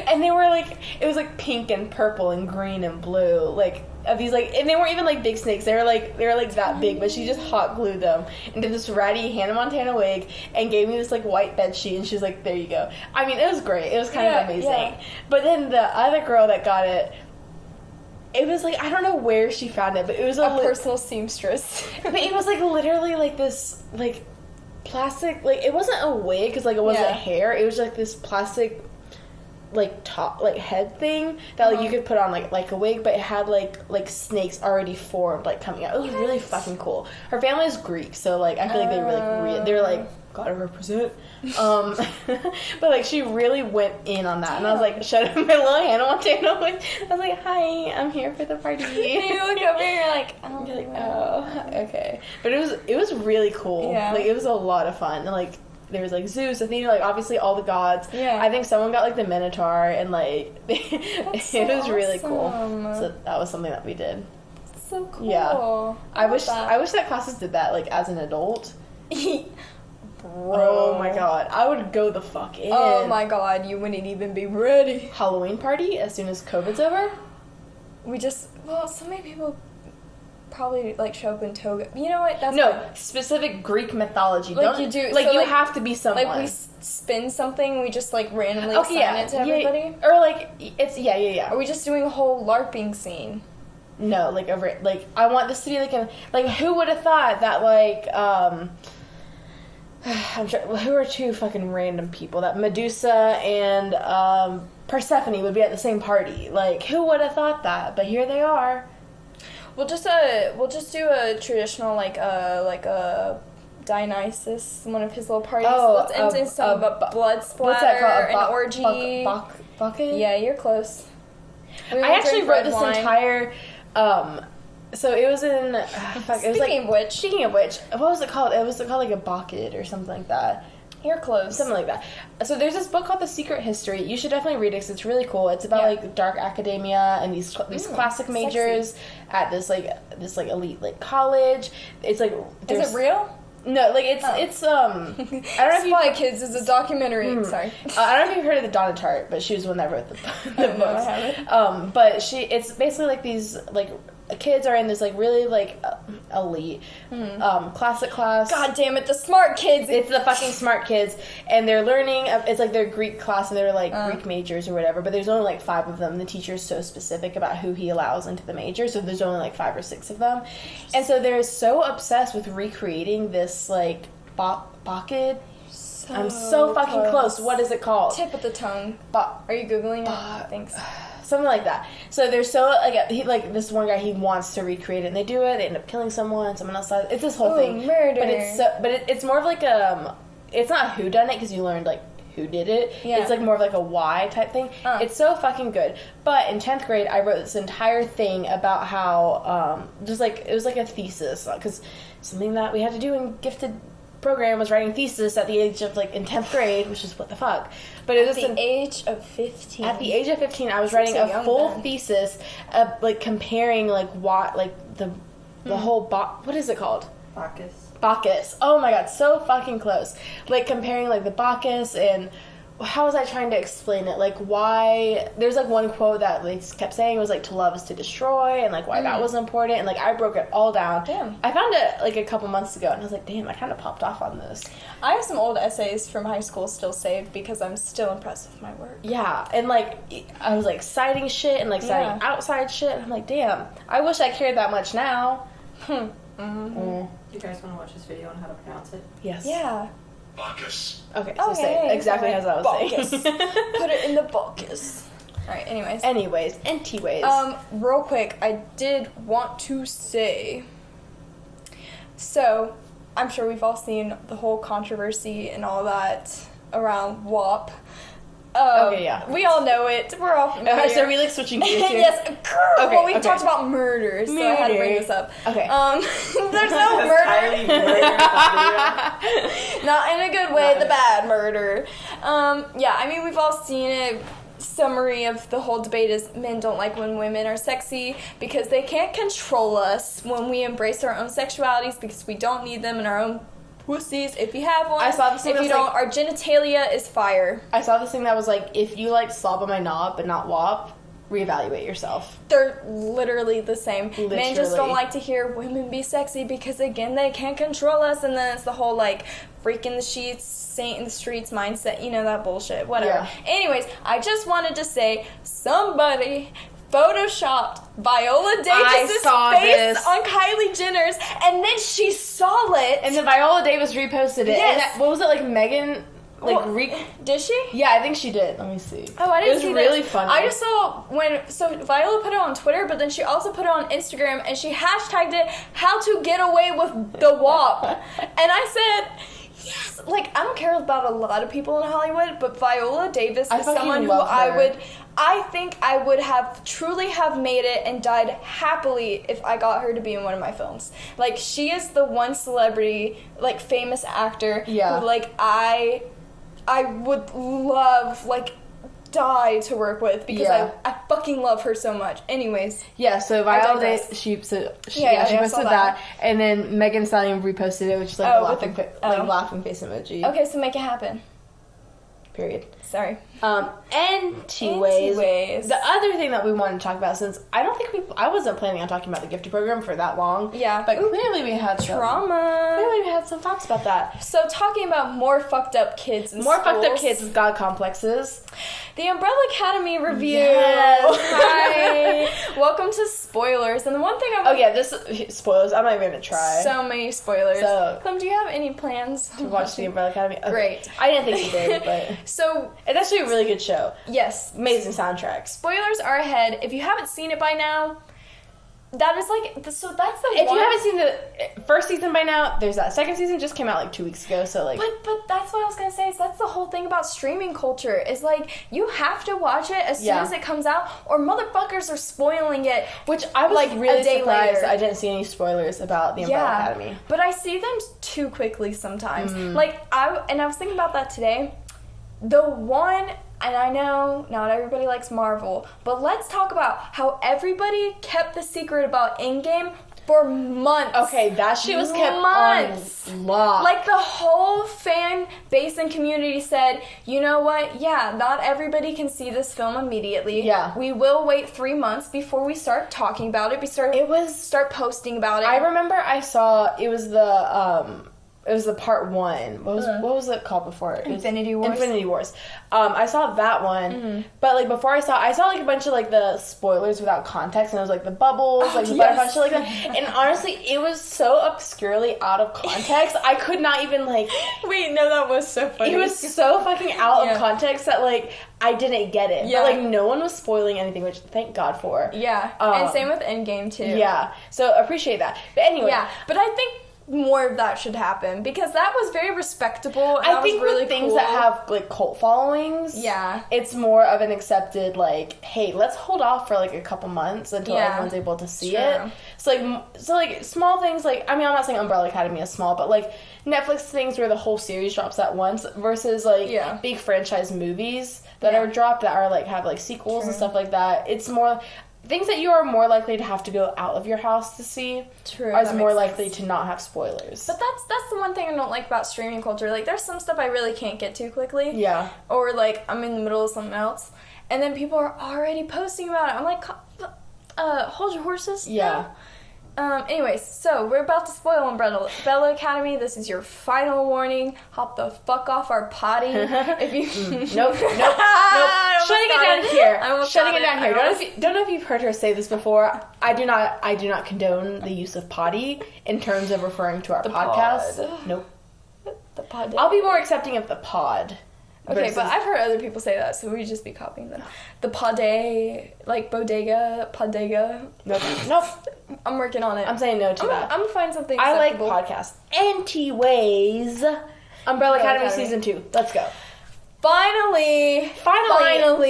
And they were, like, it was, like, pink and purple and green and blue, like, of these, like, and they weren't even, like, big snakes. They were, like, that big, but she just hot glued them into this ratty Hannah Montana wig and gave me this, like, white bed sheet, and she was like, there you go. I mean, it was great. It was kind of amazing. Yeah. But then the other girl that got it, it was, like, I don't know where she found it, but it was a personal seamstress. But it was, like, literally, like, this, like, plastic, like, it wasn't a wig, because, like, it wasn't hair. It was, like, this plastic, like, top, like, head thing that, like, you could put on, like a wig, but it had, like snakes already formed, like, coming out. It was really fucking cool. Her family is Greek, so, like, I feel like they're, like, gotta represent. But, like, she really went in on that, and I was like, shut up, my little Hannah Montana wig. I was like, hi, I'm here for the party. And you look over and you're like, oh, you're like, oh, okay. But it was really cool. Yeah. Like, it was a lot of fun. And, like, there was, like, Zeus, Athena, like, obviously all the gods. Yeah. I think someone got, like, the Minotaur, and, like, it was really cool. So that was something that we did. That's so cool. Yeah. I wish that classes did that, like, as an adult. Bro. Oh my god. I would go the fuck in. Oh my god, you wouldn't even be ready. Halloween party as soon as COVID's over? So many people probably like show up in toga. You know what? That's No, fine. specific Greek mythology. Like Don't you do. like so, you like, have to be someone. Like we spin something, we just like randomly okay, assign it to everybody. Or like it's yeah. Are we just doing a whole LARPing scene? No, like over like I want this to be like who would have thought that like I'm sure who are two fucking random people that Medusa and Persephone would be at the same party. Like who would have thought that? But here they are. We'll just do a traditional like a Dionysus, one of his little parties. Let's end in some blood splatter, what's that called? an orgy. Bucket? Yeah, you're close. I actually wrote this entire. So it was in. Speaking of which, what was it called? It was called like a bucket or something like that. You're close. Something like that. So there's this book called The Secret History. You should definitely read it because it's really cool. It's about like dark academia and these classic majors at this elite like college. It's like is it real? No, like it's I don't know if Spy Kids is a documentary. Sorry. I don't know if you've heard of the Donna Tartt, but she was the one that wrote the books. No, I haven't. But it's basically like these like kids are in this like really like elite classic class. God damn it, the smart kids. It's the fucking smart kids, and they're learning. It's like their Greek class, and they're like Greek majors or whatever. But there's only like 5 of them. The teacher's so specific about who he allows into the major, so there's only like 5 or 6 of them. And so they're so obsessed with recreating this like bucket. I'm so fucking close. What is it called? Tip of the tongue. Are you googling it? Thanks. Something like that. So they're so like this one guy, he wants to recreate it, and they do it. They end up killing someone else dies. It's this whole thing. Murder. But it's more of like it's not who done it because you learned like who did it. Yeah. It's like more of like a why type thing. It's so fucking good. But in 10th grade, I wrote this entire thing about how just like it was like a thesis because something that we had to do in gifted program was writing thesis at the age of like in 10th grade, which is what the fuck. But it was at the age of 15. At the age of 15, I was writing a full thesis of like comparing like what like the whole what is it called? Bacchus. Oh my god, so fucking close. Like comparing like the Bacchus and how was I trying to explain it? Like why there's like one quote that they kept saying was like to love is to destroy and like why that was important and like I broke it all down. Damn. I found it like a couple months ago and I was like, damn, I kind of popped off on this. I have some old essays from high school still saved because I'm still impressed with my work. Yeah, and like I was like citing shit and like citing outside shit and I'm like, damn, I wish I cared that much now. Do you guys want to watch this video on how to pronounce it? Yes. Yeah. Bacchus. Okay, so say it exactly as I was Bacchus. saying. Put it in the Bacchus. Alright, anyways. Real quick, I did want to say, so, I'm sure we've all seen the whole controversy and all that around WAP. Okay, yeah. We all know it. We're all familiar. Okay, so are we like switching gears here? Yes. Well, we talked about murder, so I had to bring this up. Okay. There's no murder. Not in a good way, the bad murder. Yeah, I mean, we've all seen it. Summary of the whole debate is men don't like when women are sexy because they can't control us when we embrace our own sexualities because we don't need them in our own pussies. If you have one, I saw this thing if you don't, our genitalia is fire. I saw this thing that was like, if you like slob on my knob but not WAP, reevaluate yourself. They're literally the same. Literally. Men just don't like to hear women be sexy because, again, they can't control us. And then it's the whole, like, freak in the sheets, saint in the streets mindset. You know, that bullshit. Whatever. Yeah. Anyways, I just wanted to say somebody photoshopped Viola Davis's face on Kylie Jenner's, and then she saw it. And then Viola Davis reposted it. Yes. And that, what was it, like Megan? Did she? Yeah, I think she did. Let me see. Oh, I didn't see that. It was really funny. I just saw so Viola put it on Twitter, but then she also put it on Instagram, and she hashtagged it, how to get away with the WAP. And I said, yes, like, I don't care about a lot of people in Hollywood, but Viola Davis is someone who I think I would have truly have made it and died happily if I got her to be in one of my films. Like, she is the one celebrity, like, famous actor who, like, I would love, like, die to work with because I fucking love her so much. Anyways. Yeah, so Viola Davis, she posted that, and then Megan Thee Stallion reposted it, which is like a laughing face emoji. Okay, so make it happen. Period. Sorry. Anyways, Anyways. the other thing Anyways. the other thing that we wanted to talk about, since I wasn't planning on talking about the gifted program for that long. Yeah. But clearly we had trauma. Clearly we had some thoughts about that. So talking about more fucked up kids in More fucked up schools, kids with God complexes. The Umbrella Academy review. Yes. Hi. Welcome to spoilers. And the one thing This spoilers. I'm not even gonna try so many spoilers. So- Clem, do you have any plans to watch the Umbrella Academy. Okay. Great. I didn't think you did, but So it's actually a really good show. yes, Amazing soundtracks. spoilers are ahead. If you haven't seen it by now, that is so that's the If one. you haven't seen the first season by now, there's that second season just came out like 2 weeks ago. So like, But that's what I was gonna say. Is that's the whole thing about streaming culture. Is like you have to watch it as soon Yeah. as it comes out, or motherfuckers are spoiling it. which I was like, really a day surprised later. I didn't see any spoilers about the Umbrella Academy. But I see them too quickly sometimes. I was thinking about that today. The one, and I know not everybody likes Marvel, but let's talk about how everybody kept the secret about Endgame for months. Okay, that shit was kept Months. on lock. Like the whole fan base and community said, you know what? Yeah, not everybody can see this film immediately. Yeah. We will wait 3 months before we start talking about it. Start posting about it. I remember I saw it was the part one. What was it called before? It was Infinity Wars. Infinity Wars. I saw that one, but like before I saw like a bunch of like the spoilers without context, and it was like the bubbles, like the butterfly shit like that. And honestly, it was so obscurely out of context. I could not even like. Wait, no, that was so funny. It was so fucking out of context that like I didn't get it. Yeah. But like no one was spoiling anything, which thank God for. Yeah, and same with Endgame too. Yeah, so appreciate that. But anyway, Yeah, but I think more of that should happen because that was very respectable. And I think was really with things cool. that have like cult followings, Yeah. it's more of an accepted like, hey, let's hold off for like a couple months until everyone's able to see True. it. So like small things like, I mean, I'm not saying Umbrella Academy is small, but like Netflix things where the whole series drops at once versus like big franchise movies that are dropped that are like have like sequels and stuff like that. It's more things that you are more likely to have to go out of your house to see are more likely to not have spoilers. But that's the one thing I don't like about streaming culture. Like, there's some stuff I really can't get to quickly. Yeah. Or, like, I'm in the middle of something else, and then people are already posting about it. I'm like, hold your horses. Yeah. Anyways, so we're about to spoil Umbrella Academy. This is your final warning. Hop the fuck off our potty. If you Nope. Shutting it down here. Shutting it down here. Don't know if you've heard her say this before. I do not condone the use of potty in terms of referring to our podcast. pod. Nope. The pod. I'll be more accepting of the pod. Okay, but I've heard other people say that, so we just be copying them. The pode, like podega. Nope. I'm working on it. I'm saying no to that. I'm gonna find something I like acceptable. podcasts. Anyways, Umbrella Academy Season 2. Let's go. Finally.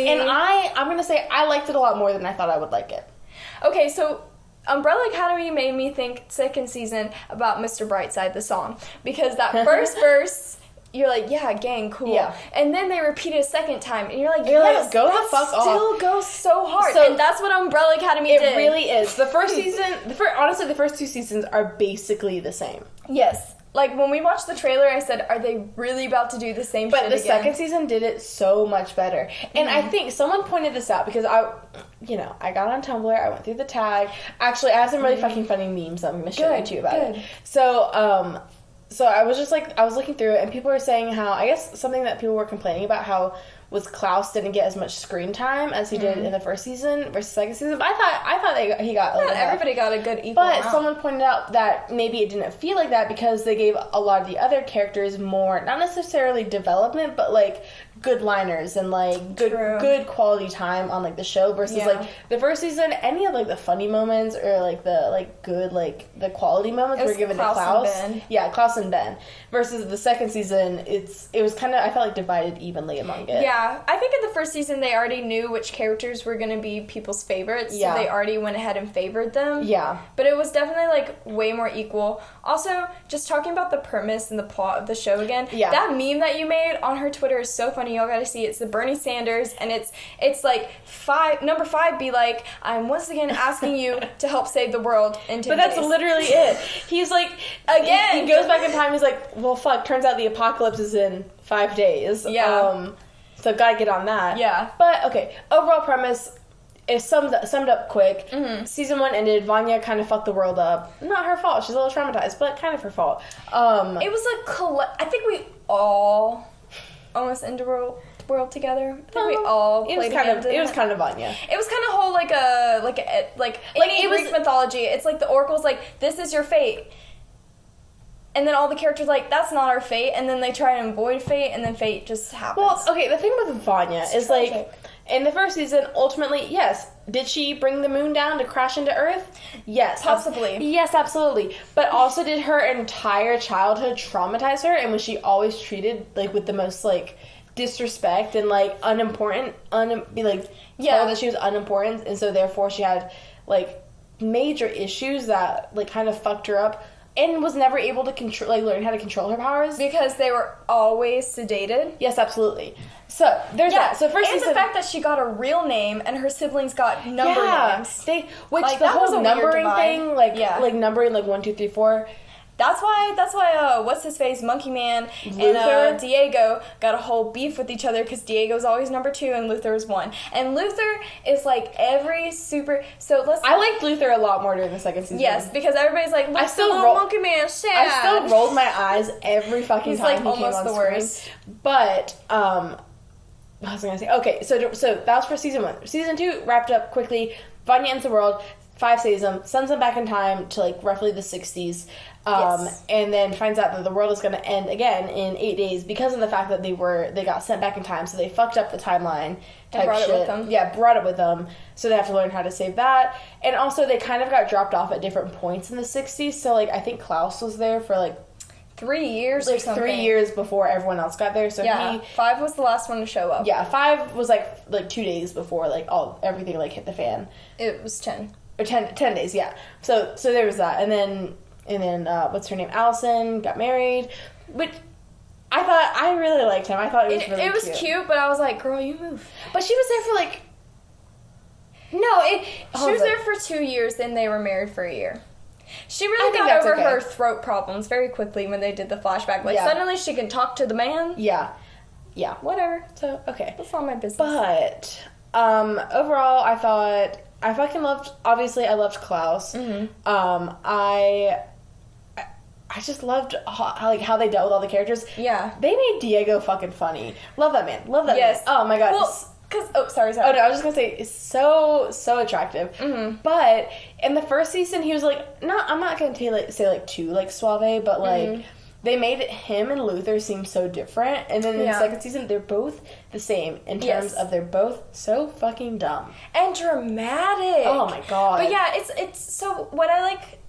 And I'm gonna say I liked it a lot more than I thought I would like it. Okay, so Umbrella Academy made me think second season about Mr. Brightside, the song. Because that first verse, you're like, yeah, gang, cool. Yeah. And then they repeat it a second time, and you're like, You're yes, like, go the fuck off. still goes so hard. So- and that's what Umbrella Academy did. It really is. The first season, honestly, the first 2 seasons are basically the same. Yes. Like, when we watched the trailer, I said, are they really about to do the same shit But the again? second season did it so much better. And I think someone pointed this out because I got on Tumblr, I went through the tag. Actually, I have some really fucking funny memes that I'm going to show you too about it. So I was just like, I was looking through it and people were saying how, I guess something that people were complaining about how was Klaus didn't get as much screen time as he did in the first season versus second season. But I thought he got like everybody got a good equal But amount. someone pointed out that maybe it didn't feel like that because they gave a lot of the other characters more, not necessarily development, but like good liners and like good quality time on like the show versus like the first season, any of like the funny moments or like the like good like the quality moments were given to Klaus. Yeah, Klaus and Ben. Versus the second season, it was kind of, I felt like divided evenly among it. Yeah, I think in the first season they already knew which characters were going to be people's favorites, so they already went ahead and favored them. Yeah. But it was definitely, like, way more equal. Also, just talking about the premise and the plot of the show again, that meme that you made on her Twitter is so funny. Y'all gotta see it. It's the Bernie Sanders, and it's like, number 5 be like, I'm once again asking you to help save the world in 10 days. But that's literally it. He's like, again, he goes back in time, he's like, well, fuck, turns out the apocalypse is in 5 days. Yeah. So gotta get on that. Yeah. But, okay, overall premise is summed up quick. Mm-hmm. Season 1 ended. Vanya kind of fucked the world up. Not her fault. She's a little traumatized, but kind of her fault. It was I think we all almost ended world together. I think we all played it was kind of Vanya. It was kind of whole in Greek mythology. It's like the oracle's like, this is your fate. And then all the characters like, that's not our fate. And then they try and avoid fate, and then fate just happens. Well, okay, the thing with Vanya is tragic. like, in the first season, ultimately, yes. Did she bring the moon down to crash into Earth? Yes. Possibly. Yes, absolutely. But also, did her entire childhood traumatize her? And was she always treated, like, with the most, like, disrespect and, like, unimportant? Told that she was unimportant, and so, therefore, she had, like, major issues that, like, kind of fucked her up. And was never able to learn how to control her powers. Because they were always sedated. Yes, absolutely. So, there's that. So, first and season, the fact that she got a real name and her siblings got number names. The that was a whole weird numbering divide. thing, like numbering, like 1, 2, 3, 4. That's why what's his face, Monkey Man, Luther? and Diego got a whole beef with each other because Diego's always number 2 and Luther is 1. And Luther is like every super. I liked Luther a lot more during the second season. Yes, because everybody's like, look, Monkey Man sad. I still rolled my eyes every fucking He's time like he came almost on the screen. worst. But what was I gonna say? Okay, so that was for season 1. Season 2 wrapped up quickly. Vanya ends the world. 5 saves them, sends them back in time to like roughly the 60s. And then finds out that the world is going to end again in 8 days because of the fact that they got sent back in time, so they fucked up the timeline type brought shit. it with them. Yeah, brought it with them, so they have to learn how to save that. And also, they kind of got dropped off at different points in the 60s, so like I think Klaus was there for like 3 years or something. 3 years before everyone else got there, so yeah, 5 was the last one to show up. Yeah, 5 was like 2 days before like everything like hit the fan. It was 10. Or 10 days, yeah. So there was that, and then what's her name? Allison got married, which I really liked him. I thought it was really cute. It was cute, but I was like, girl, you move. But she was there for like. She was there for 2 years, then they were married for a year. She really got over her throat problems very quickly when they did the flashback. Like, suddenly she can talk to the man. Yeah. Whatever. So, okay. That's not my business. But, overall, I fucking loved, obviously, I loved Klaus. Mm-hmm. I just loved how they dealt with all the characters. Yeah. They made Diego fucking funny. Love that man. Yes. Man. Oh my god. Well, sorry. Oh no, I was just gonna say, it's so attractive. Mm-hmm. But in the first season, he was like, I'm not gonna say too like suave, but like they made him and Luther seem so different. And then in the second season, they're both the same in terms of they're both so fucking dumb and dramatic. Oh my god. But yeah, it's so what I like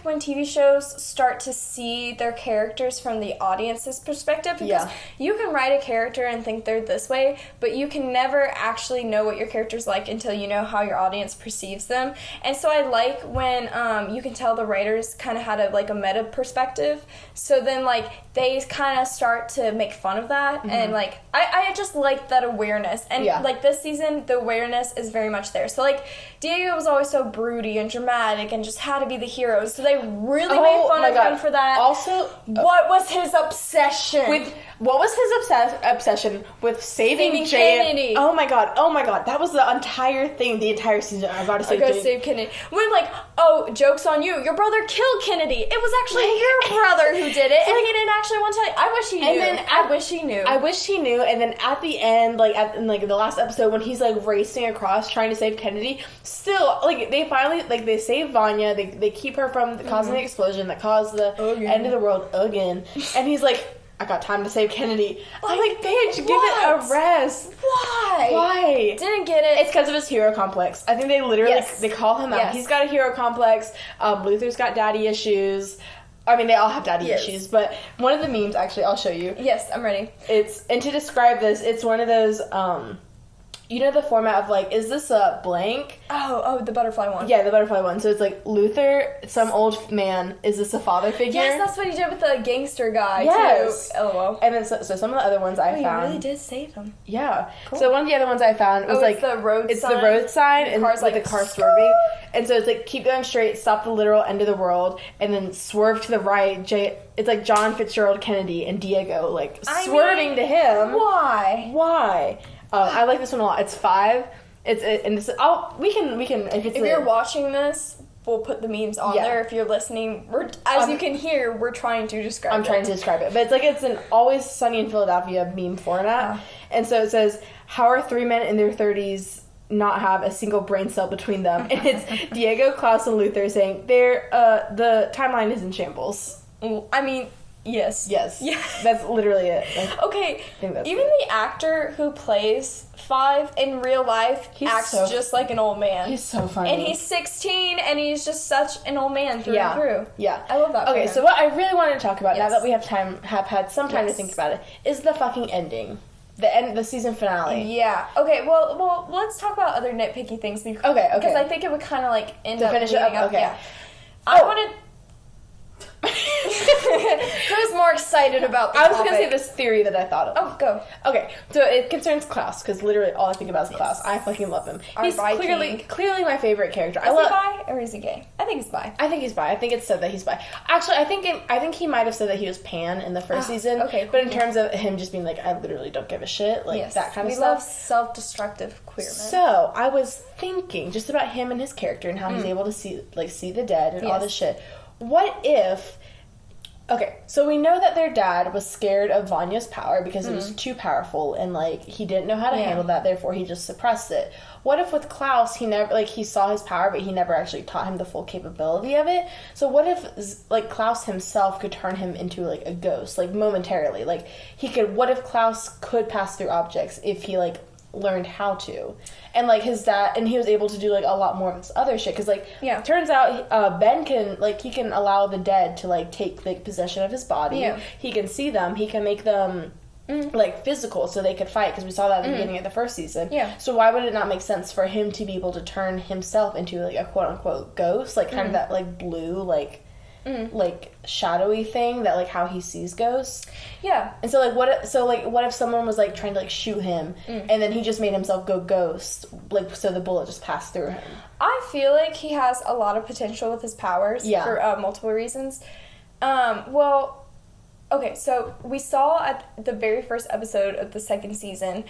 when TV shows start to see their characters from the audience's perspective, because you can write a character and think they're this way, but you can never actually know what your character's like until you know how your audience perceives them. And so I like when you can tell the writers kind of had a meta perspective, so then like they kind of start to make fun of that, and like I just like that awareness, and like this season the awareness is very much there. So like Diego was always so broody and dramatic and just had to be the hero. So they really made fun of him for that. Also, what was his obsession? What was his obsession with saving Kennedy? Oh my god, that was the entire thing, the entire season. I gotta save Kennedy. When like, oh, joke's on you, your brother killed Kennedy. It was actually your brother who did it, and he didn't actually want to tell you. I wish he knew. I wish he knew. And then at the end, in the last episode, when he's like racing across trying to save Kennedy, still like they finally they save Vanya. They keep her from causing the explosion that caused the end of the world again. And he's like, I got time to save Kennedy. I'm like, bitch, give it a rest. Why? Didn't get it. It's because of his hero complex. I think they literally they call him out. He's got a hero complex. Luther's got daddy issues. I mean, they all have daddy issues, but one of the memes, actually, I'll show you. Yes, I'm ready. And to describe this, it's one of those, you know the format of, like, is this a blank? Oh, the butterfly one. Yeah, the butterfly one. So it's like Luther, some old man, is this a father figure? Yes, that's what he did with the gangster guy, yes. too. LOL. And then so some of the other ones I found. You really did save him. Yeah. Cool. So one of the other ones I found was like the road it's sign. the road sign and Car's like the car swerving. And so it's like keep going straight, stop the literal end of the world, and then swerve to the right. It's like John Fitzgerald Kennedy and Diego like swerving to him. Why? I like this one a lot. It's 5. We can if you're watching this, we'll put the memes on there. If you're listening, you can hear, we're trying to describe it. I'm trying to describe it. But it's an Always Sunny in Philadelphia meme format. And so it says, how are 3 men in their 30s not have a single brain cell between them? And it's Diego, Klaus, and Luther saying, the timeline is in shambles. I mean, yes. Yes. Yeah. That's literally it. Okay, even the actor who plays 5 in real life acts just like an old man. He's so funny. And he's 16, and he's just such an old man through and through. Yeah. I love that. Okay, so what I really wanted to talk about, now that we have had some time to think about it, is the fucking ending. The season finale. Yeah. Okay, well, let's talk about other nitpicky things. Okay. Because I think it would kind of, like, end to up finish it up. Okay. Yeah. I wanted... Who's more excited about the I was topic? going to say this theory that I thought of. Oh, go. Okay, so it concerns Klaus, because literally all I think about is Klaus. I fucking love him. He's clearly my favorite character. Is he bi or is he gay? I think he's bi. I think he's bi. I think it's said that he's bi. Actually, I think he might have said that he was pan in the first season. Okay, cool. But in terms of him just being like, I literally don't give a shit, like that kind of stuff. We love self-destructive queer men. So I was thinking just about him and his character and how he's able to see the dead and all this shit. What if... Okay, so we know that their dad was scared of Vanya's power because it was too powerful and, like, he didn't know how to handle that, therefore he just suppressed it. What if with Klaus, he saw his power, but he never actually taught him the full capability of it? So what if, like, Klaus himself could turn him into, like, a ghost, like, momentarily? Like, what if Klaus could pass through objects if he, like, learned how to? And, like, his dad, and he was able to do, like, a lot more of this other shit, because, like, turns out Ben can, like, he can allow the dead to, like, take, like, possession of his body. He can see them, he can make them like physical so they could fight, because we saw that at the beginning of the first season. So why would it not make sense for him to be able to turn himself into, like, a quote-unquote ghost, like, kind of that, like, blue, like shadowy thing that, like, how he sees ghosts. And so, like, what if someone was, like, trying to, like, shoot him and then he just made himself go ghost, like, so the bullet just passed through him? I feel like he has a lot of potential with his powers for multiple reasons. Okay, so we saw at the very first episode of the second season,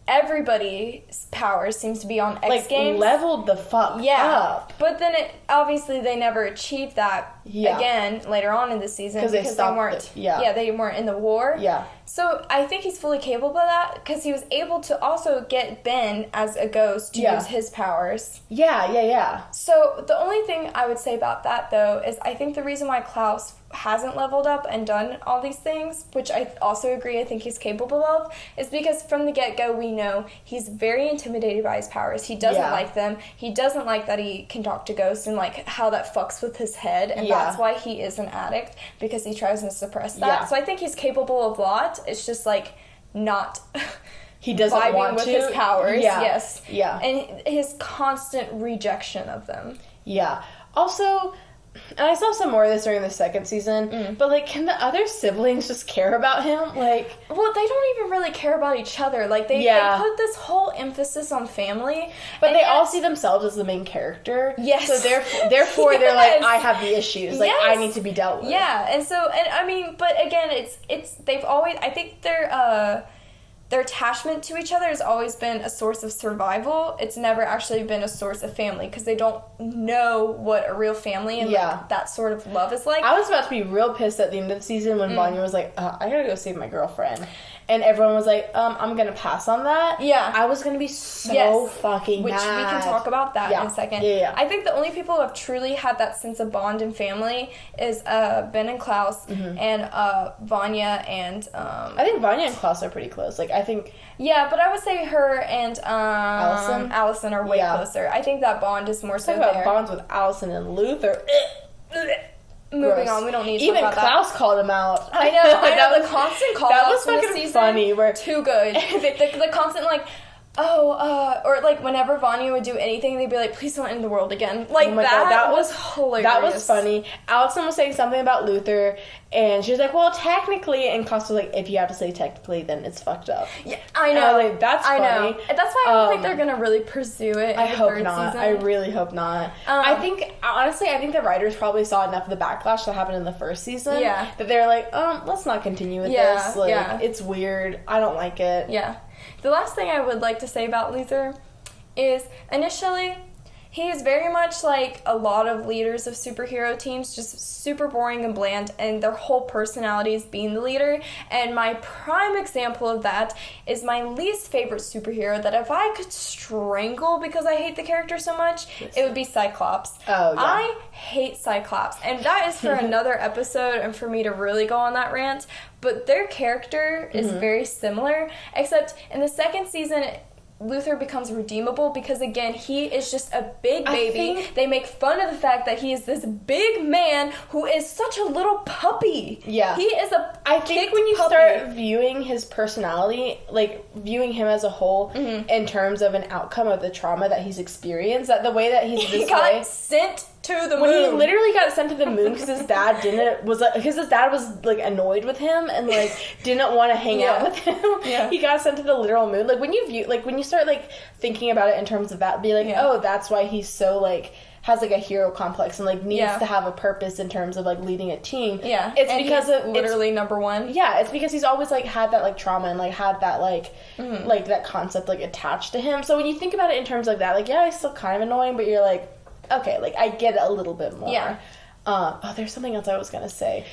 everybody's powers seems to be on X Games. Leveled the fuck up. But then obviously they never achieved that again later on in the season because they weren't. They weren't in the war. So I think he's fully capable of that because he was able to also get Ben as a ghost to use his powers. So the only thing I would say about that, though, is I think the reason why Klaus hasn't leveled up and done all these things, which I also agree I think he's capable of, is because from the get-go we know he's very intimidated by his powers. He doesn't like them. He doesn't like that he can talk to ghosts and, like, how that fucks with his head, and that's why he is an addict, because he tries to suppress that. So I think he's capable of a lot. It's just, like, not he doesn't vibing want with to. his powers. Yeah. And his constant rejection of them. Also, and I saw some more of this during the second season, but, like, can the other siblings just care about him? Like, well, they don't even really care about each other. Like, they put this whole emphasis on family. But they all see themselves as the main character. So therefore they're like, I have the issues. Like, I need to be dealt with. And so, and I mean, but again, it's they've always, I think their attachment to each other has always been a source of survival. It's never actually been a source of family because they don't know what a real family and like, that sort of love is like. I was about to be real pissed at the end of the season when Vanya was like, I gotta go save my girlfriend. And everyone was like, I'm gonna pass on that. I was gonna be so fucking mad. Which we can talk about that in a second. I think the only people who have truly had that sense of bond and family is Ben and Klaus and Vanya and... I think Vanya and Klaus are pretty close. Like, I think... Yeah, but I would say her and Allison are way closer. I think that bond is more so there. Talk about bonds with Allison and Luther. Moving on, we don't need to even talk about Klaus called him out. I know, the constant call-outs was from fucking the season, funny. Too good. the constant, like, or like whenever Vanya would do anything, they'd be like, please don't end the world again. Like, Oh my that, God, that was hilarious. That was funny. Allison was saying something about Luther, and she was like, well, technically, and Costa was like, if you have to say technically, then it's fucked up. Yeah, I know. And I was like, that's funny. I know. And that's why I don't think they're going to really pursue it in I the hope third not. season. I really hope not. I think, honestly, I think the writers probably saw enough of the backlash that happened in the first season that they're like, let's not continue with this. Like, it's weird. I don't like it. Yeah. The last thing I would like to say about Luther is, initially, he is very much like a lot of leaders of superhero teams, just super boring and bland, and their whole personality is being the leader. And my prime example of that is my least favorite superhero that if I could strangle because I hate the character so much, it would be Cyclops. Oh, yeah. I hate Cyclops, and that is for another episode and for me to really go on that rant. But their character is very similar, except in the second season, Luther becomes redeemable because, again, he is just a big baby. They make fun of the fact that he is this big man who is such a little puppy. Yeah. He is a I think when you puppy. start viewing his personality, like viewing him as a whole in terms of an outcome of the trauma that he's experienced, that the way that he's this he got way, sent to the moon. when he literally got sent to the moon because his dad because his dad was like annoyed with him and like didn't want to hang out with him. He got sent to the literal moon. Like when you start like thinking about it in terms of that, be like, oh, that's why he's so like has like a hero complex and like needs to have a purpose in terms of like leading a team. Yeah, it's and because he's literally number one. Yeah, it's because he's always like had that like trauma and like had that like like that concept like attached to him. So when you think about it in terms like that, like he's still kind of annoying, but you're like, okay, like I get it a little bit more. Yeah. There's something else I was gonna say.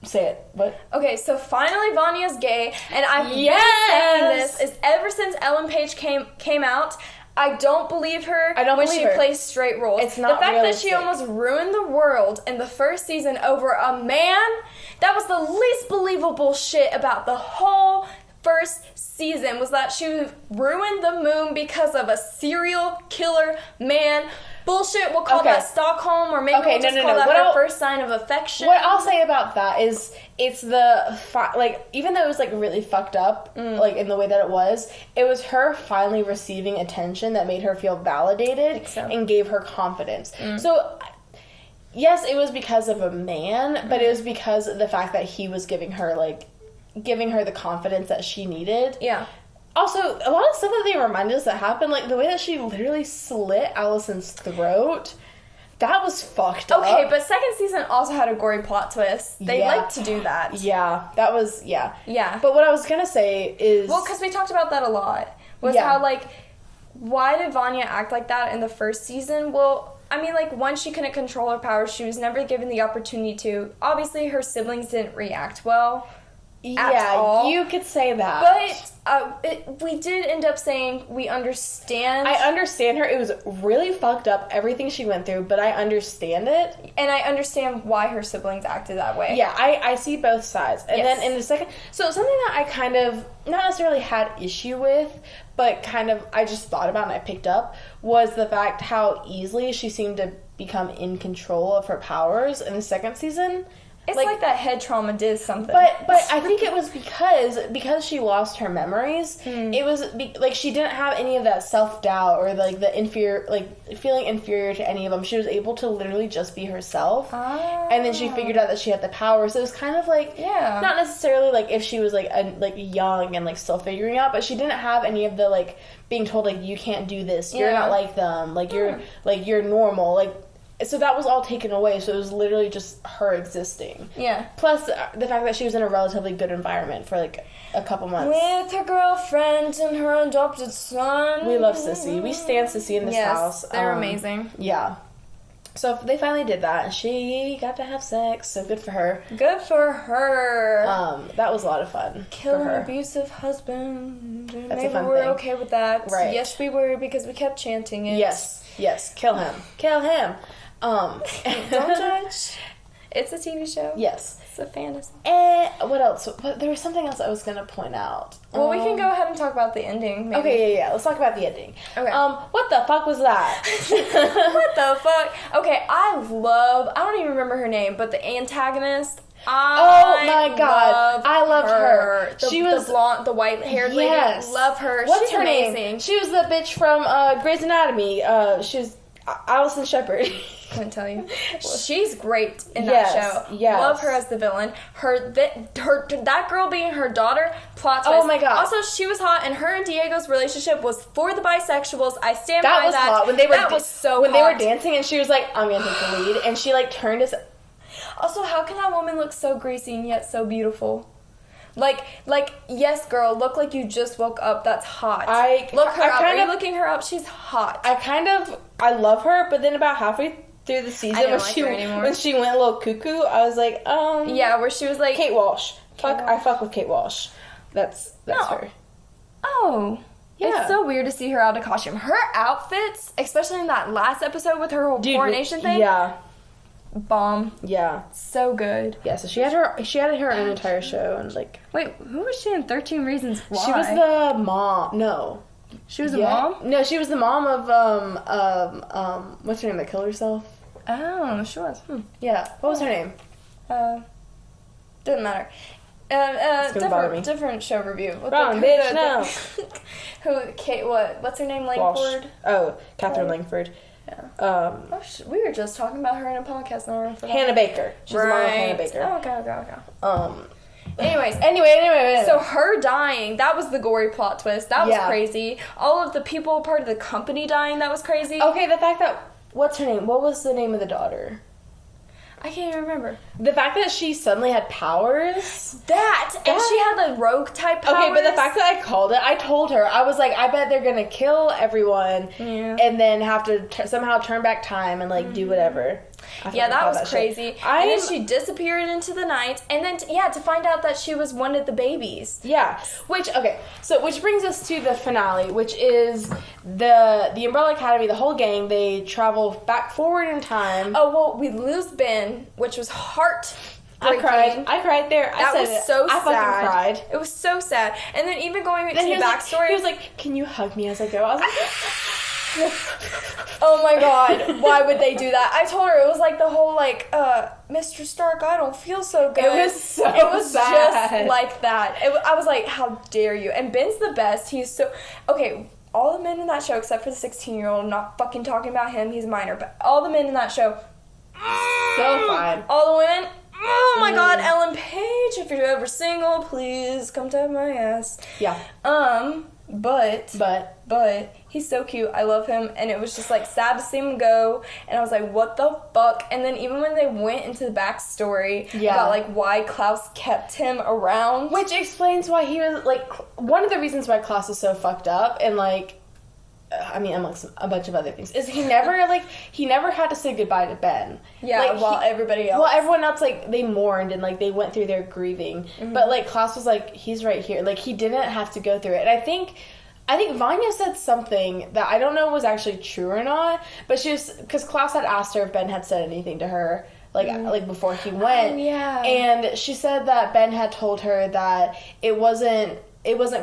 Say it. What? Okay, so finally Vanya's gay, and I've been saying this is ever since Ellen Page came out. I don't believe her when she plays straight roles. It's not the fact realistic. that she almost ruined the world in the first season over a man, that was the least believable shit about the whole first season, was that she ruined the moon because of a serial killer man. Bullshit, we'll call that Stockholm, or maybe we'll just call that her first sign of affection. What I'll say about that is, it's the, like, even though it was, like, really fucked up, like, in the way that it was her finally receiving attention that made her feel validated and gave her confidence. So, yes, it was because of a man, but it was because of the fact that he was giving her the confidence that she needed. Yeah. Also, a lot of stuff that they reminded us that happened, like the way that she literally slit Allison's throat, that was fucked up. Okay, but second season also had a gory plot twist. They like to do that. Yeah, that was, Yeah. But what I was gonna say is... Well, because we talked about that a lot, was how, like, why did Vanya act like that in the first season? Well, I mean, like, one, she couldn't control her powers. She was never given the opportunity to. Obviously, her siblings didn't react well. Yeah, you could say that. But we did end up saying we understand. I understand her. It was really fucked up, everything she went through, but I understand it. And I understand why her siblings acted that way. Yeah, I see both sides. And then in the second... So something that I kind of, not necessarily had issue with, but kind of I just thought about and I picked up, was the fact how easily she seemed to become in control of her powers in the second season. It's like that head trauma did something. But I think it was because she lost her memories. It was like she didn't have any of that self-doubt or like the feeling inferior to any of them. She was able to literally just be herself. And then she figured out that she had the power. So it was kind of like not necessarily like if she was like young and like still figuring out, but she didn't have any of the like being told like you can't do this. You're not like them. Like you're normal. Like so that was all taken away, so it was literally just her existing. Yeah. Plus, the fact that she was in a relatively good environment for, like, a couple months. With her girlfriend and her adopted son. We love Sissy. We stand Sissy in this house. They're amazing. Yeah. So they finally did that, and she got to have sex, so good for her. Good for her. That was a lot of fun. Kill an abusive husband. That's Maybe a fun we're thing. Okay with that. Right. Yes, we were, because we kept chanting it. Yes. Kill him. Kill him. Don't judge. It's a TV show. Yes. It's a fantasy. What else? There was something else I was going to point out. Well, we can go ahead and talk about the ending, maybe. Okay, yeah. Let's talk about the ending. Okay. What the fuck was that? What the fuck? Okay, I don't even remember her name, but the antagonist, Oh my god, I loved her. She was the blonde, the white-haired lady. Love her. What's She's her amazing. name? She was the bitch from Grey's Anatomy. She was Allison Shepherd. Couldn't tell you. She's great in that show. Yes. Love her as the villain. That girl being her daughter, plot twist. Oh my god. Also, she was hot, and her and Diego's relationship was for the bisexuals. I stand that by was that. hot. When they were, that was so when hot. they were dancing, and she was like, "I'm gonna take the lead," and she like turned us. Also, how can that woman look so greasy and yet so beautiful? Like, yes, girl, look like you just woke up. That's hot. Look her up. Are you looking her up? She's hot. I love her, but then about halfway through the season, when she went a little cuckoo, I was like, yeah, where she was like Kate Walsh. I fuck with Kate Walsh. That's her. Oh. Yeah. It's so weird to see her out of costume. Her outfits, especially in that last episode with her whole coronation thing. Yeah. Bomb. Yeah. So good. Yeah, so she had her own entire show, and like, wait, who was she in 13 Reasons Why? She was the mom. No. She was the mom? No, she was the mom of what's her name that killed herself? Oh, she was. Yeah. What was her name? Doesn't matter. Different show review. Wrong, bitch, no. Kate, what's her name? Langford? Oh, Catherine Langford. Yeah. We were just talking about her in a podcast. Hannah Baker. She's the mom of Hannah Baker. Okay. Anyways. Anyway. So her dying, that was the gory plot twist. That was crazy. All of the people part of the company dying, that was crazy. Okay, the fact that, what's her name? What was the name of the daughter? I can't even remember. The fact that she suddenly had powers. And she had the rogue type powers. Okay, but the fact that I called it, I told her, I was like, I bet they're gonna kill everyone and then have to somehow turn back time and like do whatever. Yeah, that was crazy. And then she disappeared into the night, and then to find out that she was one of the babies. Yeah, which brings us to the finale, which is the Umbrella Academy. The whole gang, they travel back forward in time. Oh well, we lose Ben, which was heartbreaking. I cried there. I fucking cried. It was so sad. And then even going into the backstory, he was like, "Can you hug me as I go?" I was like. Oh my god, why would they do that? I told her it was like the whole Mr. Stark, I don't feel so good. It was sad. Just like that. I was like, how dare you? And Ben's the best. He's so okay. All the men in that show, except for the 16-year-old, I'm not fucking talking about him. He's a minor, but all the men in that show, so fine. All the women. Oh my god, Ellen Page, if you're ever single, please come to my ass. Yeah. But he's so cute. I love him, and it was just like sad to see him go. And I was like, what the fuck? And then even when they went into the backstory about like why Klaus kept him around, which explains why he was like one of the reasons why Klaus is so fucked up, and like amongst a bunch of other things, is he never had to say goodbye to Ben. Yeah, like, while everyone else like they mourned and like they went through their grieving, but like Klaus was like, he's right here. Like he didn't have to go through it. And I think Vanya said something that I don't know was actually true or not, but she was, because Klaus had asked her if Ben had said anything to her like before he went. Oh, yeah. And she said that Ben had told her that it wasn't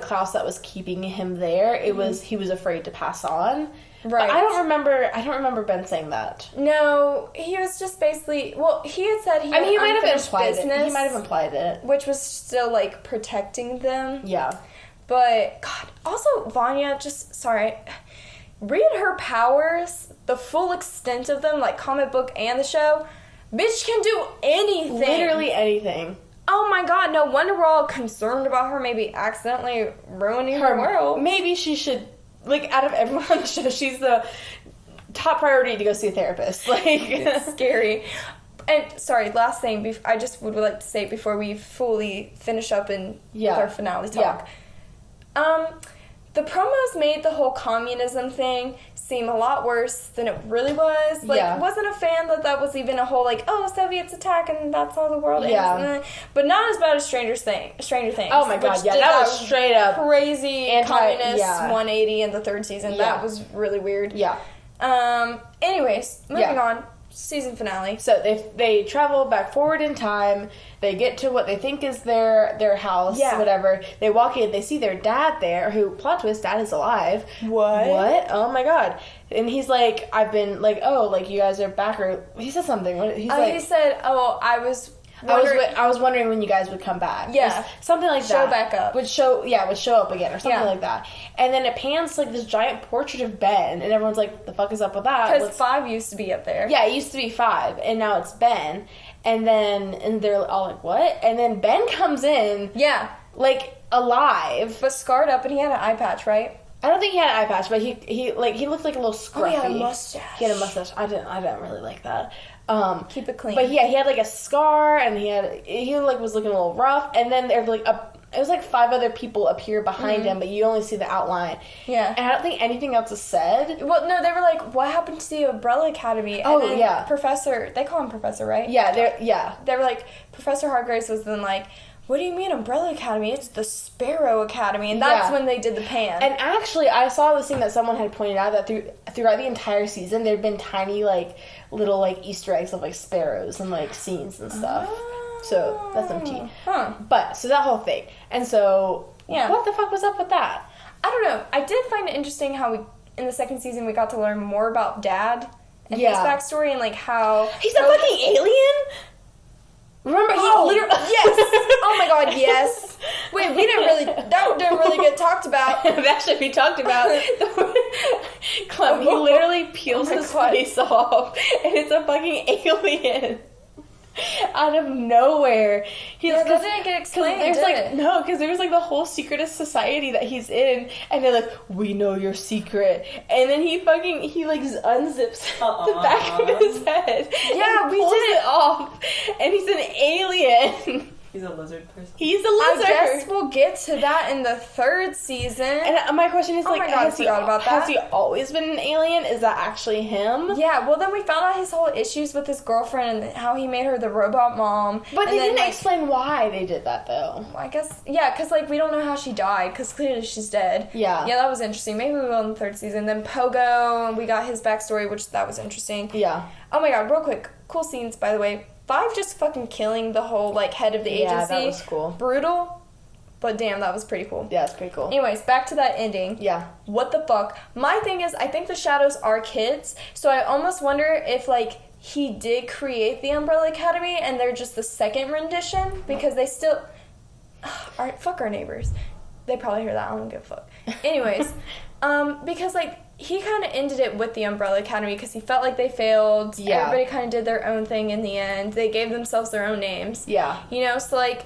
Klaus that was keeping him there. It was, he was afraid to pass on. Right. But I don't remember Ben saying that. No, he was just basically, he had said he might have implied it. He might have implied it. Which was still like protecting them. Yeah. But God, also Vanya, read her powers, the full extent of them, like comic book and the show. Bitch can do anything. Literally anything. Oh my god, no wonder we're all concerned about her maybe accidentally ruining her world. Maybe she should, like, out of everyone on the show, she's the top priority to go see a therapist. Like, it's scary. And, sorry, last thing, I just would like to say before we fully finish up with our finale talk. Yeah. The promos made the whole communism thing seem a lot worse than it really was. Like, wasn't a fan that was even a whole, like, Soviets attack and that's how the world ends. But not as bad as Stranger Things. Oh my god, that was straight up crazy communist 180 in the third season. That was really weird. Yeah. Anyways, moving on. Season finale. So they travel back forward in time. They get to what they think is their house, whatever. They walk in. They see their dad there, who, plot twist, dad is alive. What? Oh my god. And he's like, I've been like, you guys are back, or he said something. He said, I was wondering when you guys would come back. Yeah. Something like Show that. back up. Would show up again or something Yeah. like that. And then it pans to, like, this giant portrait of Ben, and everyone's like, the fuck is up with that? Because 5 used to be up there. Yeah, it used to be 5, and now it's Ben. And they're all like, what? And then Ben comes in, Yeah. like, alive. But scarred up, and he had an eye patch, right? I don't think he had an eye patch, but he looked like a little scruffy. Oh, he had a mustache. He had a mustache. I didn't really like that. Keep it clean. But yeah, he had like a scar, and he like was looking a little rough. And then there like it was like 5 other people appear behind him, but you only see the outline. Yeah. And I don't think anything else is said. Well, no, they were like, what happened to the Umbrella Academy? And then yeah. Professor, they call him Professor, right? Yeah, They were like, Professor Hargraves was then like, what do you mean Umbrella Academy? It's the Sparrow Academy. And that's when they did the pan. And actually, I saw this thing that someone had pointed out that throughout the entire season, there had been tiny, like, little, like, Easter eggs of, like, sparrows and, like, scenes and stuff. So, that's some tea. Huh. But, so that whole thing. And so, Yeah. what the fuck was up with that? I don't know. I did find it interesting how in the second season, we got to learn more about Dad and his backstory and, like, how... He's a fucking alien? Remember, he literally... Yes! Oh my god, yes! Wait, that didn't really get talked about. That should be talked about. Clem, he literally peels his face off, and it's a fucking alien. Out of nowhere. That didn't get explained, there's did like, it? no, because there was like the whole secretist society that he's in, and they're like, we know your secret. And then he like unzips the back of his head. Yeah, and we pulls did it off, and he's an alien. He's a lizard person. He's a lizard. I guess we'll get to that in the 3rd season. And my question is, Oh like, my God, I forgot about that. has he always been an alien? Is that actually him? Yeah, well, then we found out his whole issues with his girlfriend and how he made her the robot mom. But and they then, didn't explain why they did that, though. I guess, yeah, because, like, we don't know how she died, because clearly she's dead. Yeah. Yeah, that was interesting. Maybe we will in the 3rd season. Then Pogo, and we got his backstory, which that was interesting. Yeah. Oh my god, real quick. Cool scenes, by the way. 5 just fucking killing the whole, like, head of the agency. Yeah, that was cool. Brutal, but damn, that was pretty cool. Yeah, it's pretty cool. Anyways, back to that ending. Yeah. What the fuck? My thing is, I think the Shadows are kids, so I almost wonder if, like, he did create the Umbrella Academy and they're just the second rendition, because they still... Alright, fuck our neighbors. They probably hear that, I don't give a fuck. Anyways, because, like, he kind of ended it with the Umbrella Academy because he felt like they failed. Yeah. Everybody kind of did their own thing in the end. They gave themselves their own names. Yeah. You know, so, like,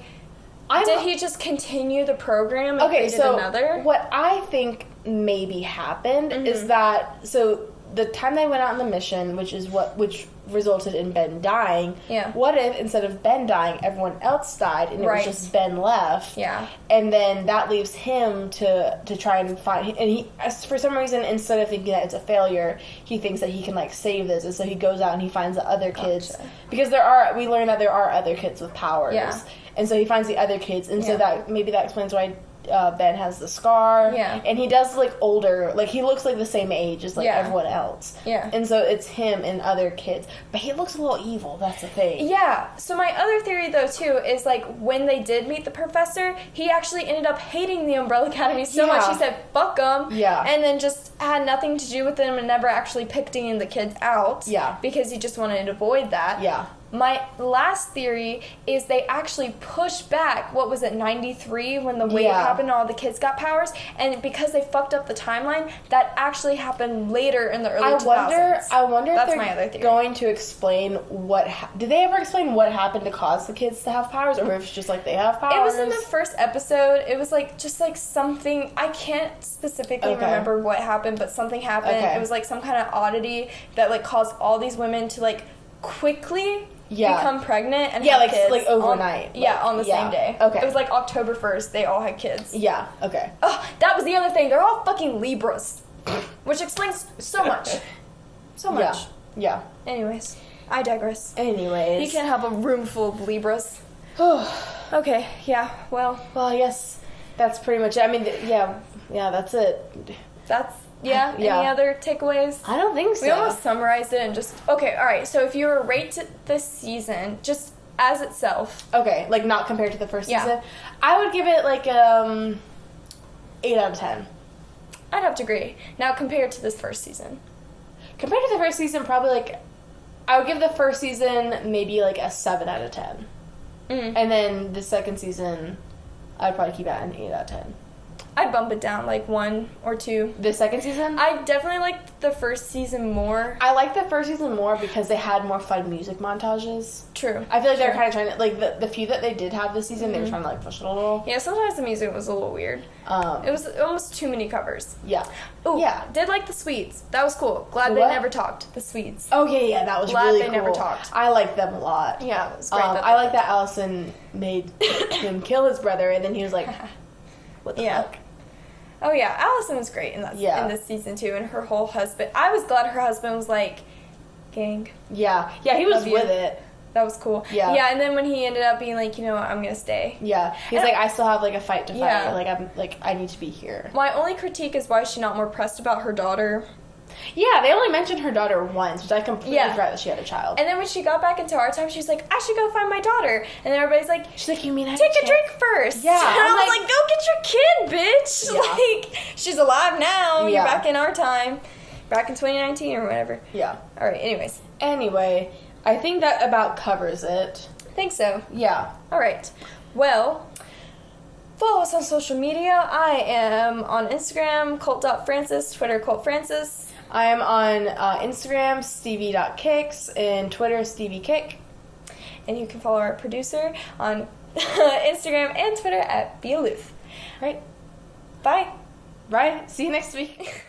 did he just continue the program and created another? What I think maybe happened is that, so the time they went out on the mission, which resulted in Ben dying. Yeah. What if instead of Ben dying, everyone else died and it was just Ben left? Yeah. And then that leaves him to try and find. And he, for some reason, instead of thinking that it's a failure, he thinks that he can like save this, and so he goes out and he finds the other kids because we learn that there are other kids with powers. Yeah. And so he finds the other kids, and so that explains why Ben has the scar. Yeah. And he does look older. Like, he looks like the same age as, like, everyone else. Yeah. And so it's him and other kids. But he looks a little evil. That's the thing. Yeah. So my other theory, though, too, is, like, when they did meet the professor, he actually ended up hating the Umbrella Academy so much, he said, fuck them. Yeah. And then just had nothing to do with them and never actually picked any of the kids out. Yeah. Because he just wanted to avoid that. Yeah. My last theory is they actually pushed back, 93 when the wave happened and all the kids got powers, and because they fucked up the timeline, that actually happened later in the early 2000s. I wonder That's if my other they're theory. going to explain did they ever explain what happened to cause the kids to have powers, or if it's just like they have powers? It was in the first episode. It was like just like something, I can't specifically remember what happened, but something happened. Okay. It was like some kind of oddity that like caused all these women to like quickly become pregnant and have kids. like overnight. On the same day. Okay. It was like October 1st, they all had kids. Yeah, okay. Oh, that was the other thing. They're all fucking Libras. Which explains so much. So much. Yeah. Anyways, I digress. Anyways. You can't have a room full of Libras. Okay, yeah, well, I guess that's pretty much it. I mean, yeah, that's it. that's... Yeah? Any other takeaways? I don't think so. We almost summarized it and just... Okay, alright, so if you were to rate this season, just as itself... Okay, like not compared to the first Yeah. season? I would give it like 8 out of 10. I'd have to agree. Now, compared to this first season. Compared to the first season, probably like... I would give the first season maybe like a 7 out of 10. And then the second season, I'd probably keep it at an 8 out of 10. I'd bump it down like 1 or 2. The second season? I definitely liked the first season more. I like the first season more because they had more fun music montages. True. I feel like they were kind of trying to, like, the few that they did have this season, they were trying to, like, push it a little. Yeah, sometimes the music was a little weird. It was almost too many covers. Yeah. Oh, yeah. Did like the Swedes. That was cool. Glad The they what? never talked. The Swedes. Oh, yeah, that was Glad really they cool. never talked. I liked them a lot. Yeah, it was great. I like that Allison made him kill his brother, and then he was like, what the fuck? Oh yeah, Allison was great in this season too, and her whole husband. I was glad her husband was like, gang. Yeah, he was Love you. with it. That was cool. Yeah. Yeah, and then when he ended up being like, you know what, I'm gonna stay. Yeah, he's like, I still have like a fight to fight. Yeah. Like I need to be here. My only critique is why is she not more pressed about her daughter? Yeah, they only mentioned her daughter once, which I completely forgot that she had a child. And then when she got back into our time, she was like, I should go find my daughter. And then everybody's like, she's like, you mean I take a drink first? Yeah, And I'm I was like, go get your kid, bitch. Yeah. Like, she's alive now. Yeah. You're back in our time. Back in 2019 or whatever. Yeah. All right, anyways. Anyway, I think that about covers it. I think so. Yeah. All right. Well, follow us on social media. I am on Instagram, cult.francis, Twitter, cultfrancis. I am on Instagram, stevie.kicks, and Twitter, steviekick. And you can follow our producer on Instagram and Twitter at bealoof. Right. Bye. Right. See you next week.